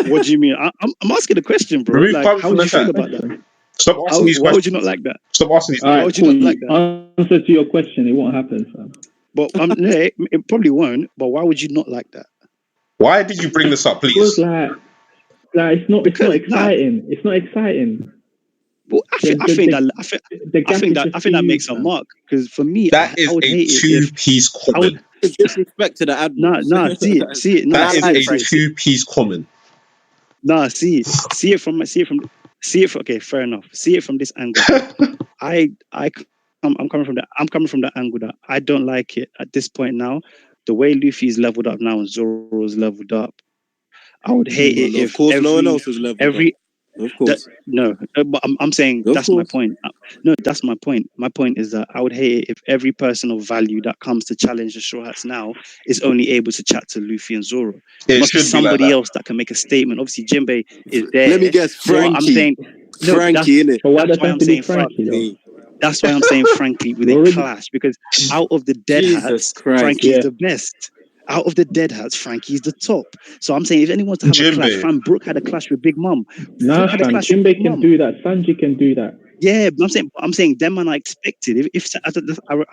What do you mean? I'm asking a question, bro. Remove Kwame how would you feel about that? Stop asking these questions. Why would you not like that? Stop asking these questions. Why would you not like that? Answer to your question, it won't happen, fam. But it probably won't. But why would you not like that? Why did you bring this up, please? It's it's not exciting. It's not exciting. Well, I think that makes a mark, because for me, that is a 2-piece comment. Disrespect to the admiral. Nah, see it. That is a 2-piece comment. Nah, see it from. Okay, fair enough. See it from this angle. I'm coming from the angle that I don't like it at this point now. The way Luffy's leveled up now and Zoro's leveled up, I would hate it if no one else was leveled up. Of course. But I'm saying that's my point. No, that's my point. My point is that I would hate it if every person of value that comes to challenge the Straw Hats now is only able to chat to Luffy and Zoro. There must be somebody else that can make a statement. Obviously, Jinbei is there. Let me guess, Frankie. I'm saying Frankie, innit? That's why I'm saying Frankie. That's why I'm saying Frankie with a clash, because out of the dead hats, Frankie's the best. Out of the dead hats, Frankie's the top. So I'm saying if anyone wants to have a clash, Fam Brooke had a clash with Big Mom. No, Jinbei can do that. Sanji can do that. Yeah, but I'm saying them man are expected. If I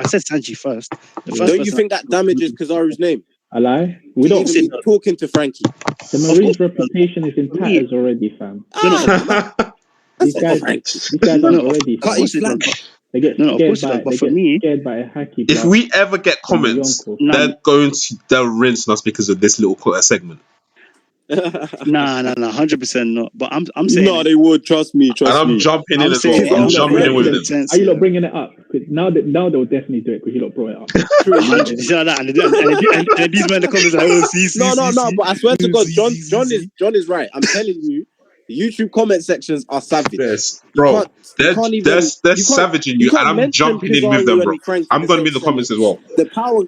said Sanji first. Don't you think that damages Kizaru's name? I lie. We don't be talking to Frankie. The Marine's reputation is in tatters already, fam. These guys are already. They get scared by a hacky. If we ever get comments, they'll rinse us because of this little segment. Nah, 100% not. But I'm saying no, they would. Trust me. And I'm jumping in as well. I'm jumping in with them. Are you not bringing it up? Now they'll definitely do it because you lot brought it up. And these men in the comments are like, no. But I swear to God, John is right. I'm telling you. YouTube comment sections are savage. Yes, bro. They're savaging you, and I'm jumping in with them, bro. I'm going to be in the comments as well. The power,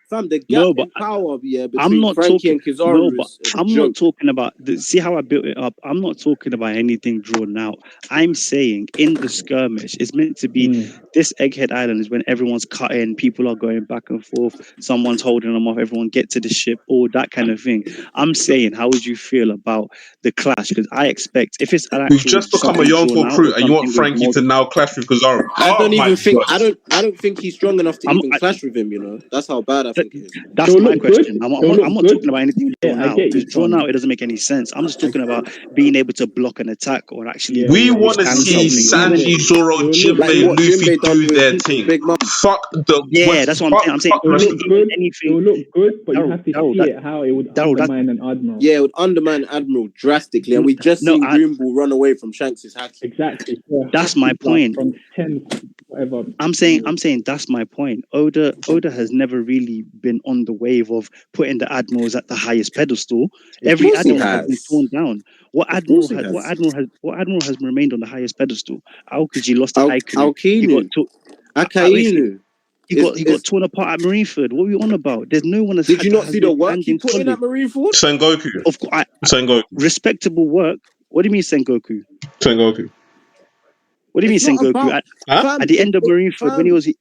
fam, the gap in power between Frankie and Kizaru. I'm not talking about. See how I built it up? I'm not talking about anything drawn out. I'm saying in the skirmish, it's meant to be this Egghead Island is when everyone's cutting, people are going back and forth, someone's holding them off, everyone get to the ship, all that kind of thing. I'm saying, how would you feel about the clash? Because I expect if it's we've just become a Yonko crew, and you want Frankie to now clash with Kizaru. I don't think he's strong enough to even clash with him. You know, that's how bad I think it is. That's They'll my look question. good. I'm They'll not look talking about anything Yeah, drawn I out. get you, Because drawn Tom. out, it doesn't make any sense. I'm just talking about being able to block an attack or actually Yeah, We yeah, want to withstand see something. Even Sanji, Zoro, They'll look Jinbei, Like good. what Luffy Jinbei done do with their thing. Big Mom. Fuck the yeah, West. that's what Fuck, I'm saying. fuck It'll rest look of good. Anything. It'll look good, but you have to Daryl, see it how it would Daryl, undermine an admiral. Yeah, it would undermine Admiral drastically, and we just No, seen Green Bull run away from Shanks' haki. Exactly. So That's my like point. From 10, whatever. I'm saying that's my point. Oda has never really been on the wave of putting the admirals at the highest pedestal. Every course he admiral has been has. torn down. What Of admiral course he has has. what admiral has remained on the highest pedestal? Aokiji lost to Aikinu. He Alkinu. got Akainu. he got torn apart at Marineford. What are we on about? There's no one that's Did you not has see the been work he standing put in at solid. Marineford? Sengoku. Of course, Sengoku. respectable work. What do you mean Sengoku? Sengoku. What do you mean It's not Sengoku? about Huh? At the end of Marineford, when all he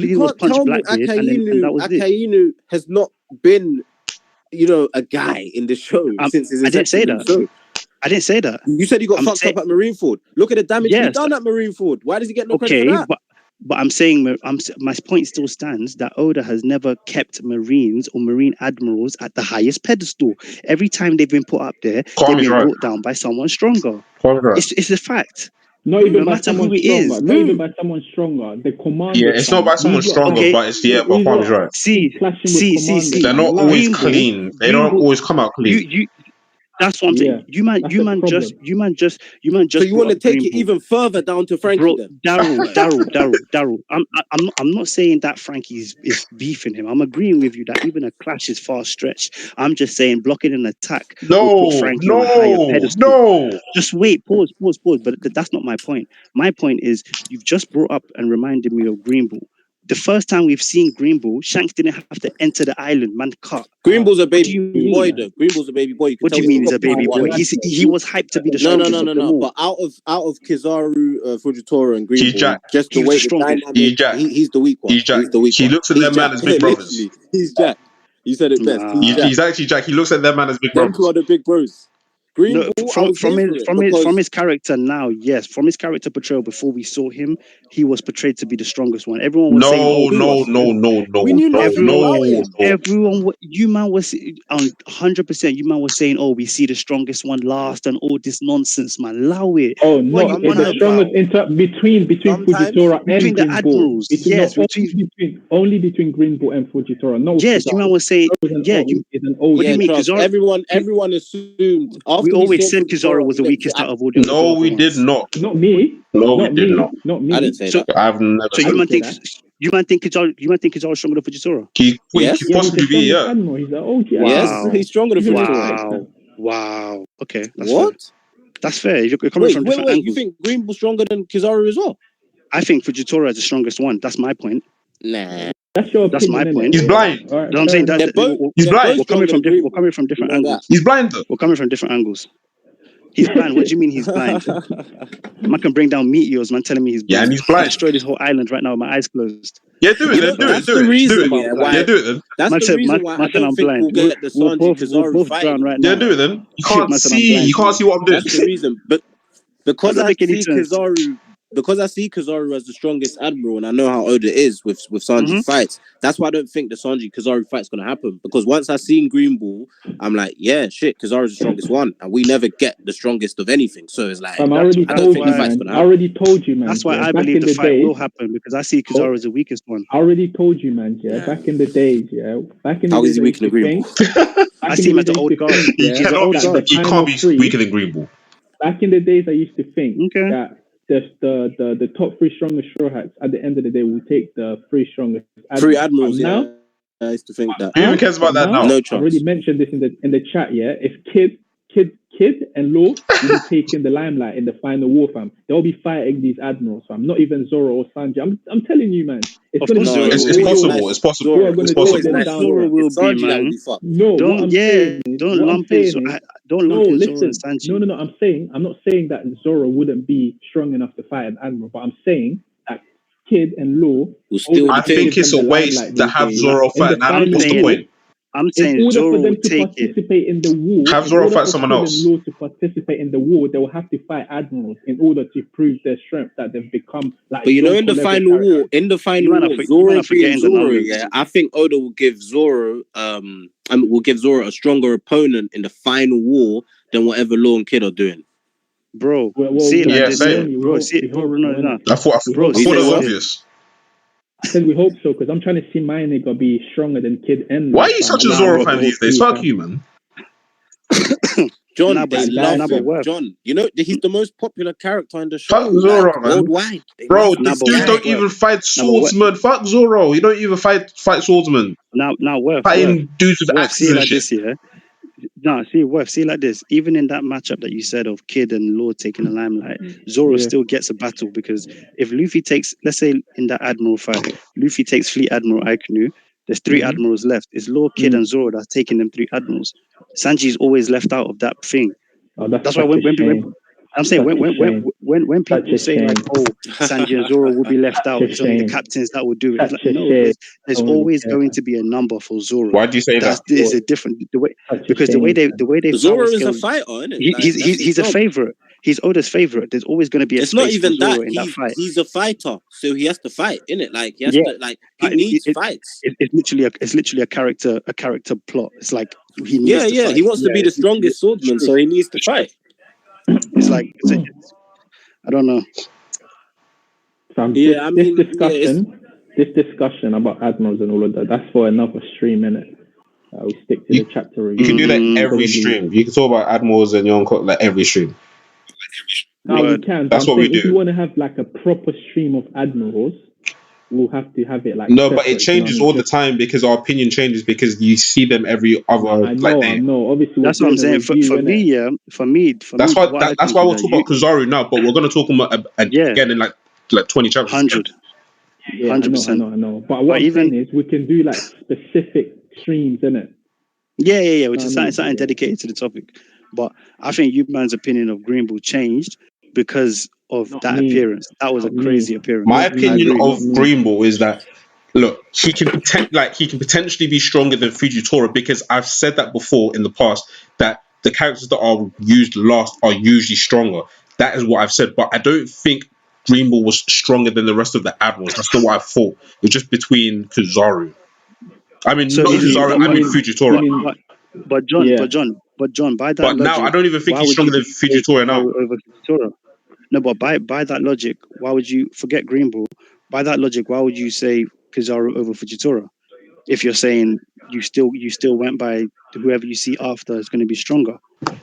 you did was can't punch tell me Blackbeard, and that was it. Akainu has not been, a guy in the show since his I didn't say inception. that. So I didn't say that. you said he got I'm fucked saying- up at Marineford. Look at the damage he Yes. done at Marineford. Why does he get no credit Okay, for that? but I'm saying my point still stands that Oda has never kept Marines or Marine admirals at the highest pedestal. Every time they've been put up there, they've been brought down by someone stronger. It's a fact. Not even No by matter someone who it stronger. is. Not even by someone stronger. The commander. Yeah, it's not by someone stronger, Okay. but it's but Kwame is right. See. They're not always clean. They don't always come out clean. You that's what I'm saying. You man just So you want to take it even further down to Frankie then? Daryl. I'm not saying that Frankie is beefing him. I'm agreeing with you that even a clash is far stretched. I'm just saying blocking an attack will put Frankie on a higher pedestal. No. Just wait, pause. But that's not my point. My point is you've just brought up and reminded me of Green Bull. The first time we've seen Green Bull, Shanks didn't have to enter the island, man. Cut. Green Bull's a baby boy, though. Green Bull's a baby boy. What do you mean he's a baby boy? He was hyped to be the strongest of them all. But out of Kizaru, Fujitora, and Green Bull, just the way the dynamic, he's the weak one. He's the weak one. He looks at their man as big brothers. He's Jack. You said it best. He's actually Jack. He looks at their man as big Them brothers. two are the big bros. Green Bull, from his character now, yes. From his character portrayal before we saw him, he was portrayed to be the strongest one. Everyone was saying, no. We knew nothing about him. Everyone, you man was on 100%. You man was saying, "Oh, we see the strongest one last," and all this nonsense, man. Allow it. Oh no, it's the strongest between Fujitora and between the admirals. Yes, only between Green Bull and Fujitora. No, yes, you man was saying, yeah. What do you mean? Everyone assumed. We always said Kizaru was the weakest out of all the other. No, we did not. Not me. No, we did not. Not me. I didn't say that. I've never. So you might think Kizaru is stronger than Fujitora? He could possibly be, yeah. He's an OG. Yes, he's stronger than Fujitora. Wow. Okay. What? That's fair. You're coming from different angles. You think Green Bull's stronger than Kizaru as well? I think Fujitora is the strongest one. That's my point. Nah. That's my point. He's blind. Right, I'm saying that he's blind. We're coming from different angles. He's blind though. We're coming from different angles. He's blind. What do you mean he's blind? Man can bring down meteors, man, telling me he's blind. Yeah, and he's blind. I destroy this whole island right now with my eyes closed. Yeah, do it then. Do it. That's the reason why. Yeah, do it then. That's the reason why I don't think we'll get the Sanji Kizaru fight right now. Yeah, do it then. You can't see what I'm doing. That's the reason. But because I see Kizaru as the strongest admiral, and I know how Oda is with Sanji fights, that's why I don't think the Sanji Kizaru fight's gonna happen. Because once I seen Green Bull, I'm like, yeah, shit, Kizaru's the strongest one, and we never get the strongest of anything. So it's like, I already told you, man. That's why I believe the fight will happen, because I see Kizaru as the weakest one. I already told you, man. Yeah, back in the days, how is he weaker than Green Bull? I see him as the old guard. He can't be weaker than Green Bull. Back in the days, I used to think that the top three strongest straw hats at the end of the day will take the three strongest admirals. Now, I used to think that. Who even cares about that now? No chance. I already mentioned this in the chat. Yeah, if Kid and Law will be taking the limelight in the final war, fam, they'll be fighting these admirals, fam. Not even Zoro or Sanji. I'm telling you, man. It's possible. It's possible. Zoro will be, man. No, don't lump in Zoro and Sanji. No. I'm not saying that Zoro wouldn't be strong enough to fight an admiral, but I'm saying that Kid and Law. I think it's a waste to have Zoro fight an admiral. What's the point? I'm saying in order Zoro for them will to take it. participate in the war, Have in Zoro order fight for someone Kid else. and Law to participate in the war, they will have to fight admirals in order to prove their strength that they've become like. But you know, in the Yonko level final characters. war, You Zoro man are being forgetting the Zoro, numbers. yeah, I think Oda will give Zoro, will give Zoro a stronger opponent in the final war than whatever Law and Kid are doing. Bro, Well, see it like yeah, this, same. yeah. Bro, see it, bro, no. I thought Bro, that see was what- obvious. I said we hope so because I'm trying to see my nigga be stronger than Kid and Why Law, are you fam. such a I Zoro want fan the these days? OP, Fuck fam. you, man. John, Nah, they but- love nah, but him. what? John, you know he's the most popular character in the show, Fuck Zoro, like, man. worldwide. They Bro, love the this dude guy. don't even fight swordsmen. Fuck Zoro. You don't even fight swordsmen. Now, Worth, Fighting dudes with see axes it and like shit. this, yeah. No, see it like this. Even in that matchup that you said of Kid and Law taking the limelight, Zoro still gets a battle because if Luffy takes, let's say in that Admiral fight, Luffy takes Fleet Admiral Aikinu, there's 3 admirals left. It's Law, Kid, and Zoro that's taking them 3 admirals. Sanji's always left out of that thing. Oh, That's why when I'm saying when people say like, oh, Sanji and Zoro will be left out, it's only the captains that will do it. It's like, no, there's always going to be a number for Zoro. Why do you say that? Is a different the way because the way they Zoro power is scale, a fighter, isn't it? He's a favorite. He's Oda's favorite. There's always going to be a it's not space even for Zoro that in that fight. He's a fighter, so he has to fight, innit? Like he has to, like he needs fights. It's literally a character plot. It's like he needs to fight. He wants to be the strongest swordsman, so he needs to fight. It's like I don't know. This discussion about admirals and all of that's for another stream, innit? We stick to the chapter review. You can do that every stream. You can talk about admirals and Yonko like every stream. No, we can. That's what we do. If you want to have like a proper stream of admirals, we'll have to have it like. No, but it changes all the time because our opinion changes because you see them every other. I know. Obviously, that's what I'm saying. For me, that's why we'll talk about Kizaru now, but we're gonna talk about again in like 20 chapters. 100. Yeah, 100%. I know. But what I'm saying is, we can do like specific streams, innit? Yeah. Which is something dedicated to the topic. But I think you man's opinion of Green Bull changed because of that appearance. That was a crazy appearance. My opinion of Green Bull is that look, he can potentially be stronger than Fujitora because I've said that before in the past that the characters that are used last are usually stronger. That is what I've said, but I don't think Green Bull was stronger than the rest of the admirals. That's not what I thought. It's just between Kizaru. I mean, not Kizaru. I mean Fujitora. But John, by that logic, now I don't even think he's stronger than Fujitora now. Over Fujitora. No, but by that logic, why would you forget Green Bull? By that logic, why would you say Kizaru over Fujitora? If you're saying you still went by whoever you see after is going to be stronger.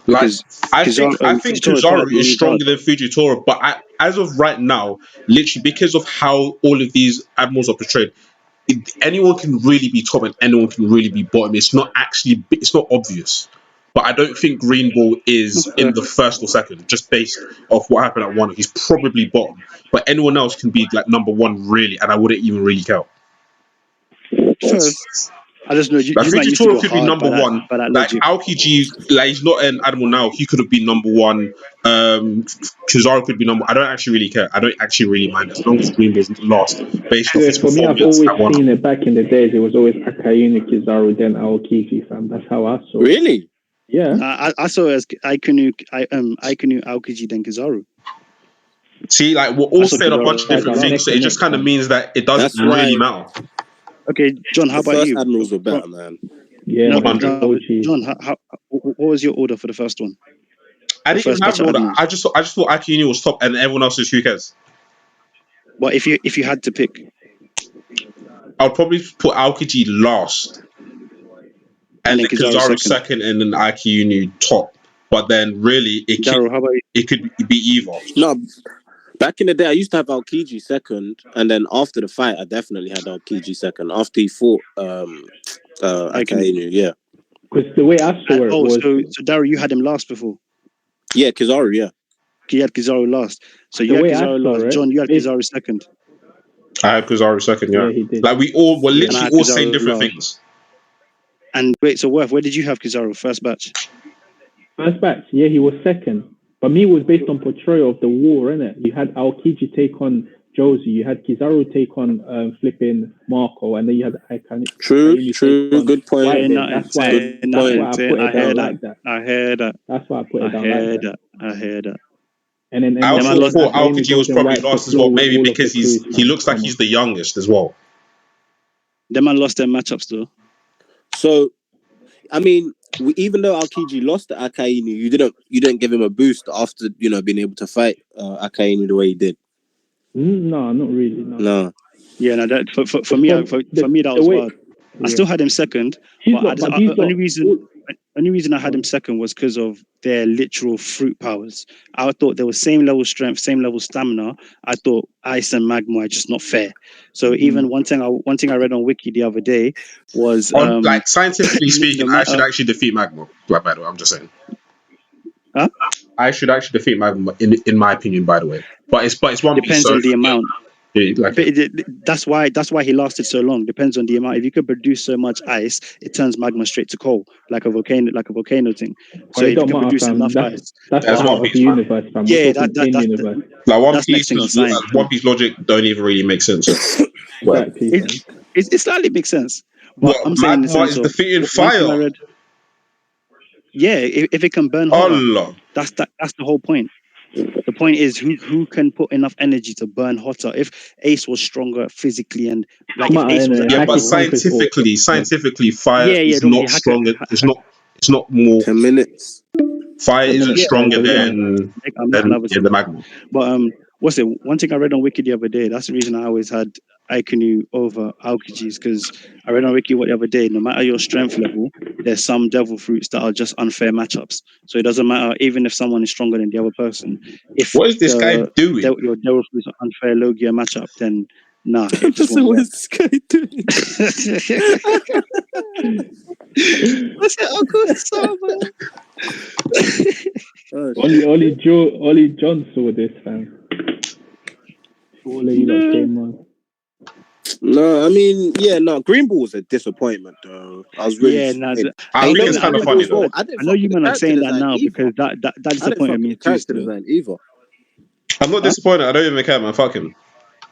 Like I think Kizaru is stronger than Fujitora, but as of right now, literally because of how all of these admirals are portrayed, anyone can really be top and anyone can really be bottom. It's not obvious. But I don't think Green Bull is in the first or second, just based off what happened at 1. He's probably bottom. But anyone else can be like number 1 really, and I wouldn't even really count. First, I just know you. Like Fujitora could be hard number 1. Like Aokiji, like he's not an admiral now. He could have been number 1. Kizaru could be number. I don't actually really care. I don't actually really mind as long as Green Bull's last. Based off his for me, I've performance always at 1. seen it back in the days. It was always Akayune, Kizaru, then Aokiji, fam. That's how I saw it. Really? Yeah. I saw it as Aikinu, Aokiji, then Kizaru. See, like we're all saying a bunch of different things, so it just kind of means that it doesn't really matter. Okay, John, how about you? The first admirals were better, man. Yeah, John, what was your order for the first one? I didn't even have an order. I just thought Akiyuni was top, and everyone else is who cares. Well, if you had to pick, I'll probably put Aokiji last, and then Kizaru second, and then Akiyuni top. But then really, it could be either. No, back in the day, I used to have Aokiji second, and then after the fight, I definitely had Aokiji second. After he fought Akainu, yeah. Because the way I saw it was... So Daryl, you had him last before? Yeah, Kizaru, yeah. You had Kizaru last. So you had Kizaru last. John, you had Kizaru second. I had Kizaru second, yeah. He did. Like, we're literally all saying different things. And wait, so where did you have Kizaru? First batch? First batch, yeah, he was second. But me was based on portrayal of the war, innit? You had Aokiji take on Josie, you had Kizaru take on flipping Marco, and then you had True. Good point. That's why I put it down like that. I heard that. That's why I put it down like that. I heard that. And then I also thought Aokiji was probably last as well, maybe because he looks like he's the youngest as well. Them man lost their matchups though. So, I mean, even though Aokiji lost to Akainu, you didn't give him a boost after being able to fight Akainu the way he did. No, not really. No. Yeah, no. That for me, that was wild. I still had him second, but the only reason I had him second was because of their literal fruit powers. I thought they were same level strength, same level stamina. I thought Ice and Magma are just not fair. So even one thing I read on Wiki the other day was like scientifically speaking, I should actually defeat Magma. By the way, I'm just saying. Huh? I should actually defeat Magma in my opinion. By the way, but it's one depends on the amount. Yeah, that's why he lasted so long. Depends on the amount. If you could produce so much ice, it turns magma straight to coal, like a volcano thing. So if you can produce enough ice, that's One Piece universe, fam. Yeah, that's One Piece logic don't even really make sense. It slightly makes sense. But I'm saying Magma is defeating fire. Yeah, if it can burn hotter, that's the whole point. The point is who can put enough energy to burn hotter. If Ace was stronger physically and but scientifically, fire is not stronger. It's not more. 10 minutes. Fire isn't stronger than the magma. But what's it? One thing I read on Wiki the other day. That's the reason I always had Aikinu over Aokiji's, because I read on Wiki the other day, no matter your strength level, there's some devil fruits that are just unfair matchups. So it doesn't matter, even if someone is stronger than the other person. What is this guy doing? Your devil fruits are unfair Logia matchup, then nah. It just what is this guy doing? What's it, Uncle Summer? Only John saw this, fam. All of you that came on. No, I mean, Green Ball was a disappointment, though. I was really. I think it's kind of funny, though. I know you men are saying that now because that disappointed me too. Either. I'm not disappointed. I don't even care, man. Fuck him.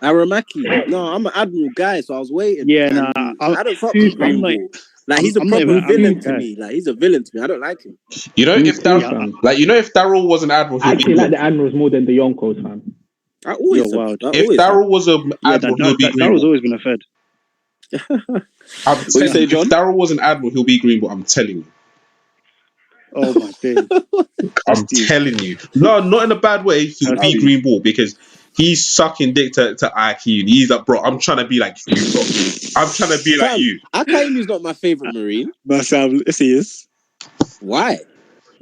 Aramaki. No, I'm an Admiral guy, so I was waiting. Yeah, I don't fuck with Green Ball. Like, he's a proper villain to me. Like, he's a villain to me. I don't like him. If Daryl was an Admiral, I actually like the Admirals more than the Yonkos, fam. If Daryl was an Admiral, he'll be Green Ball. Daryl's always been a Fed. What you say, John? If Daryl was an Admiral, he'll be Green Ball. I'm telling you. Oh my days. I'm telling you. No, not in a bad way. He'll be Green Ball because he's sucking dick to IQ. He's like, bro, I'm trying to be like you. Bro. I'm trying to be like you. Akainu's not my favorite Marine. But yes, he is. Why?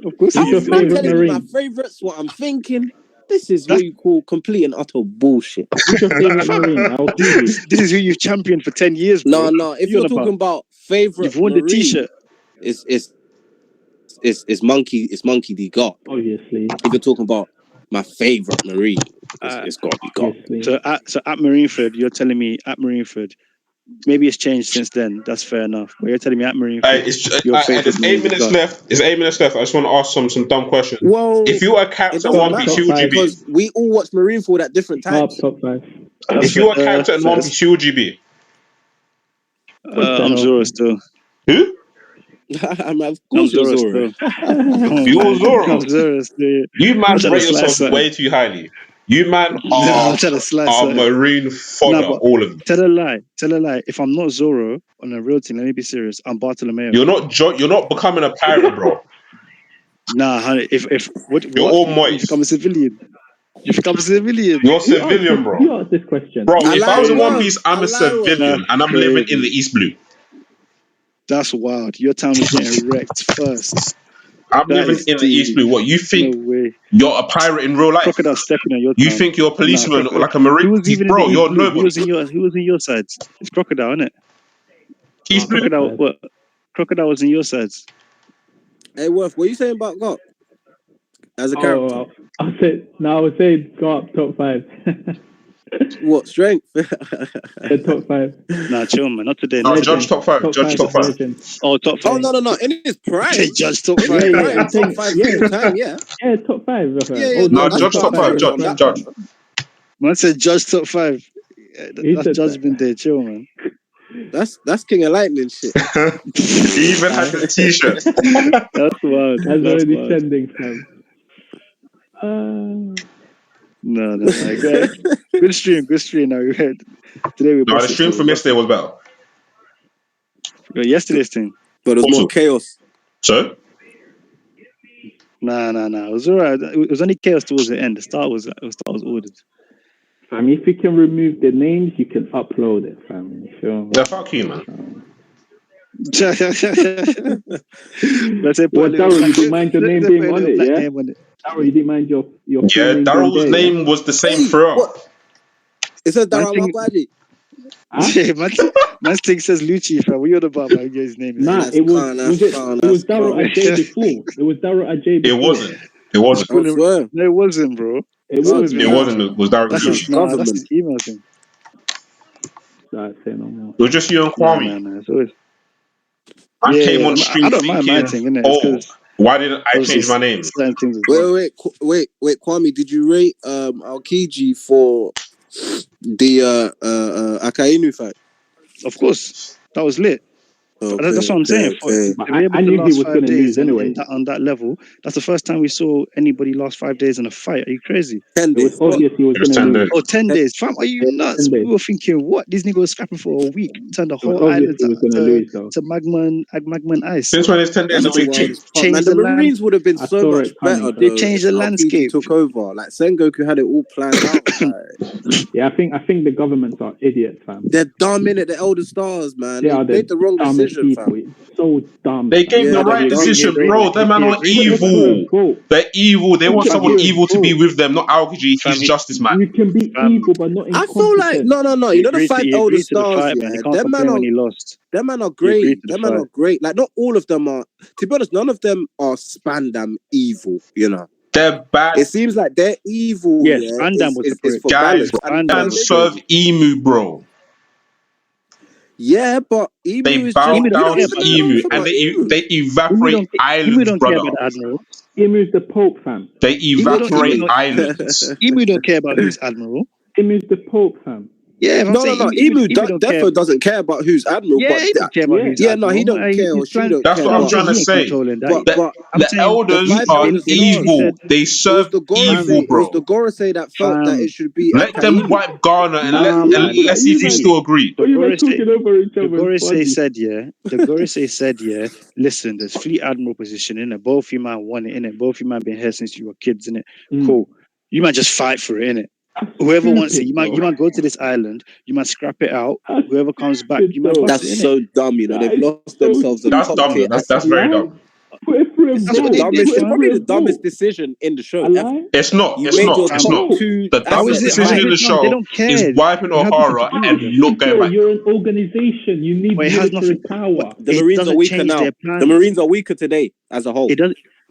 Of course he is. I'm telling you my favorites, what I'm thinking. This is what you call complete and utter bullshit. Who's your favorite Marine? This is who you've championed for 10 years, bro. No. If you're talking about favorite, you've won the T-shirt. It's Monkey D. God. Obviously. If you're talking about my favorite Marine, it's got to be God. So at Marineford, you're telling me at Marineford, maybe it's changed since then. That's fair enough. But you're telling me at Marineford, there's 8 minutes left. There's 8 minutes left. I just want to ask some dumb questions. Well, if you were a character in One Piece, who would you be? Because we all watch Marineford at different times. Top 5. If you were a character in One Piece, who would you be? I'm Zoro still. Who? Of course you're Zoro. You're Zoro. I'm Zoro still. You man rate yourself way too highly. You man are Marine fodder, all of you. Tell a lie. If I'm not Zoro on a real team, let me be serious. I'm Bartolomeo. You're not becoming a pirate, bro. Nah, honey. You're all moist. You become a civilian. You're civilian, bro. You asked this question, bro. If I was in One Piece, I'm a civilian, and I'm living in the East Blue. That's wild. Your town was getting wrecked first. I'm living in the East Blue. What you think? No you're a pirate in real life? Crocodile stepping on your town. You think you're a policeman or like a marine? Bro, you're nobody. Who was in your sides? It's Crocodile, isn't it? East Blue. Crocodile. What? Crocodile was in your sides. Hey, Worth, what are you saying about God as a character? I would say go up top 5. What strength? Top 5. Nah, chill, man. Not today. No, judge top 5. Judge top 5. Oh, top 5. Oh no! In his prime. Judge top 5. Top 5. Yeah, top 5. Yeah. No, judge top 5. Judge. Man said Judge top 5. That's Judgment Day. Chill, man. That's King of Lightning shit. He even had the T-shirt. That's wild. That's already wild. sending, fam. No. Good stream. Now we heard today we. No, the stream from yesterday was better. Yesterday's thing, but there's more chaos. So? Nah. It was alright. It was only chaos towards the end. The start was ordered. I mean, if you can remove the names, you can upload it, fam. Yeah, fuck you, man. Let's say, well, Daryl, you didn't mind your name being on it, yeah? Daryl, you didn't mind your yeah, Daryl's name was the same throughout. It says Daryl Magwaji. My thing says Lucci, fam. What you on about? His name is. Nah, it was Daryl Ajay before. It was Daryl Ajay before. It wasn't. No, it wasn't, bro. It wasn't. It was Daryl Lucci. That's his email thing. Say no more. It was just you and Kwame. No. I came on stream. I don't mind my thing, innit? Why didn't I change my name? Wait, Kwame, did you rate Aokiji for the Akainu fight? Of course, that was lit. Okay, that's what I'm saying. Okay. I knew he was going to lose anyway. On that level, that's the first time we saw anybody last 5 days in a fight. Are you crazy? 10 days. It was obvious he was going to lose. Oh, 10 days. Fam, are you nuts? We were thinking, what? This nigga was scrapping for a week. Turned the whole island to magma and ice. Since when it's 10 days a week? Man, the Marines would have been so much better. They changed the landscape. Took over. Like, Sengoku had it all planned out. Yeah, I think the governments are idiots, fam. They're dumb in it, the Elder Stars, man. They made the wrong decision, fam. So dumb. They gave the right decision, bro. Them man are evil. They're evil. They want someone evil to be with them, not Aokiji. He's justice, man. You can be evil, but not incompetent. I feel like no. You know the 5 Elder Stars, yeah. Them man are great. Them man are great. Like not all of them are. To be honest, none of them are spandam evil. You know. They're bad. It seems like they're evil. Yes, yeah, Spandam was is for guys. balance. Serve Emu, bro. Yeah, but Emu they is bow just, down to Emu and they evaporate islands, brother. Emu is the Pope, fam. They evaporate islands. Emu don't care about who's admiral. Emu is the Pope, fam. Yeah, no. Emu defo doesn't care about who's admiral. Yeah, he don't care about who's admiral. He don't care. Or she don't That's care. what I'm trying to say. The elders are evil. They serve evil, bro. It was the Gorosei that felt that it should be. Let them wipe Ghana and let's see if we still agree. The Gorosei said, listen, there's fleet admiral position in it. Both you man want it in it. Both you man been here since you were kids in it. Cool. You might just fight for it in it. Whoever wants it, you might go to this island. You might scrap it out. Whoever comes back, you might. That's so dumb. You know, they've lost themselves. That's dumb. That's very dumb. It's probably the dumbest decision in the show. It's not. The dumbest decision in the show is wiping O'Hara and not going back. You're an organization. You need military power. The Marines are weaker now. The Marines are weaker today as a whole.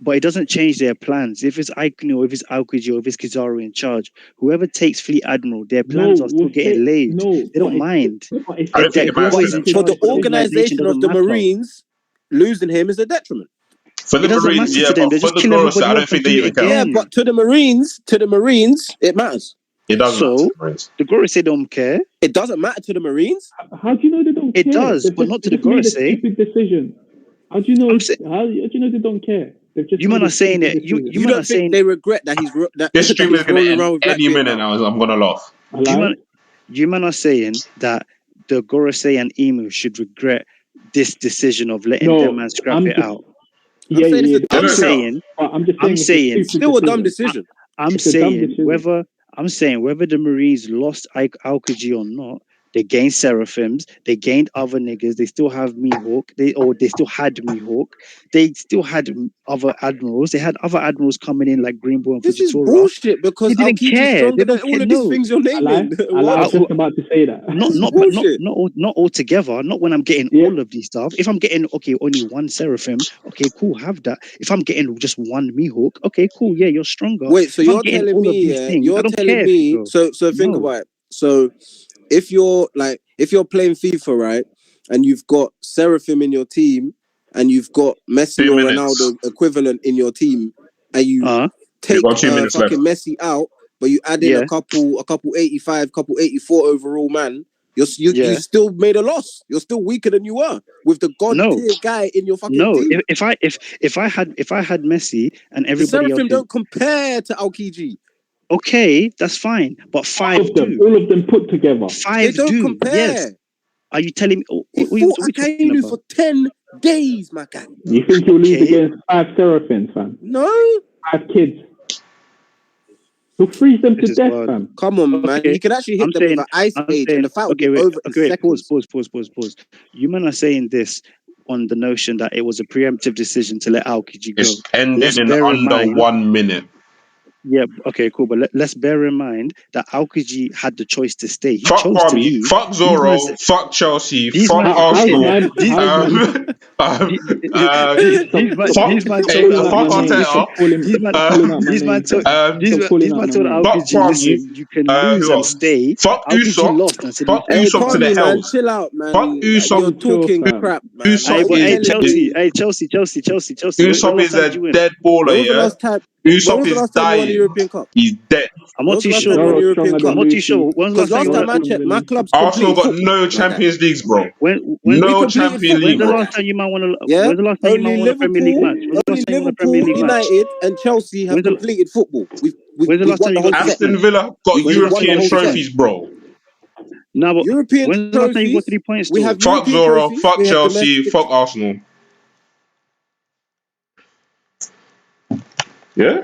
But it doesn't change their plans. If it's Aikino, if it's Aokiji, or if it's Kizaru in charge, whoever takes Fleet Admiral, their plans are still getting laid. They don't mind. I don't think it matters. For the organization of the Marines, losing him is a detriment. For the Marines, yeah, but for the Gorosei, I don't think they even care. Yeah, but to the Marines, it matters. It doesn't matter. The Gorosei don't care. It doesn't matter to the Marines. How do you know they don't care? It does, but not to the Gorosei. Stupid decision. How do you know? How do you know they don't care? You man are saying it. You man are saying they regret that he's that this stream is going to end any minute now. I'm going to laugh. You man are saying that the Gorosei and Emu should regret this decision of letting them man scrap it out. I'm saying still a dumb decision. I'm saying whether the Marines lost Aokiji or not, they gained Seraphims, they gained other niggas, they still have Mihawk, they still had Mihawk, they still had other admirals, they had other admirals coming in like Greenbow and Fujitora. This is bullshit because they didn't care. They don't all of these things you're naming. I was just about to say that. Not all together, not when I'm getting all of these stuff. If I'm getting, only one Seraphim, okay, cool, have that. If I'm getting just one Mihawk, okay, cool, yeah, you're stronger. Wait, so you're telling me, so think about it. So if you're playing FIFA, right, and you've got Seraphim in your team, and you've got Messi or Ronaldo equivalent in your team, and you take fucking Messi out, but you add in a couple 85, couple 84 overall, man. You still made a loss. You're still weaker than you were with the god tier guy in your fucking team. If I had Messi and everybody the Seraphim else don't compare to Aukiji. Okay, that's fine. But all of them put together. They don't compare. Yes. Are you telling me? He fought Akainu for 10 days, my guy. You think he'll lose against 5 Seraphims, fam? No. 5 kids. He'll freeze them to death, fam. Come on, man. He can actually hit them with an ice age, and the fight will be over in seconds. Pause. You men are saying this on the notion that it was a preemptive decision to let Aokiji go. It's ended in under 1 minute. Yeah, okay, cool. But let's bear in mind that Aokiji had the choice to stay. He fuck chose Army, to leave. fuck Zorro, fuck Chelsea, fuck Arsenal. You can lose and stay. Fuck Usopp. Lost and said, fuck Usopp to the hells. Chill out, man. Fuck Usopp. You're talking crap, man. Chelsea. Usopp is a dead baller, yeah? Usopp is dying. He's dead. I'm not too sure. Because last time I checked, my club's Arsenal got no Champions Leagues, bro. No Champions League. When's the last time you might want a Premier League match? Only Liverpool, United, and Chelsea have completed football. We've won the whole Aston Villa got European trophies, bro. No, but European when's the last time you got 3 points? We have fuck Zorro, fuck Chelsea, fuck Arsenal. Yeah?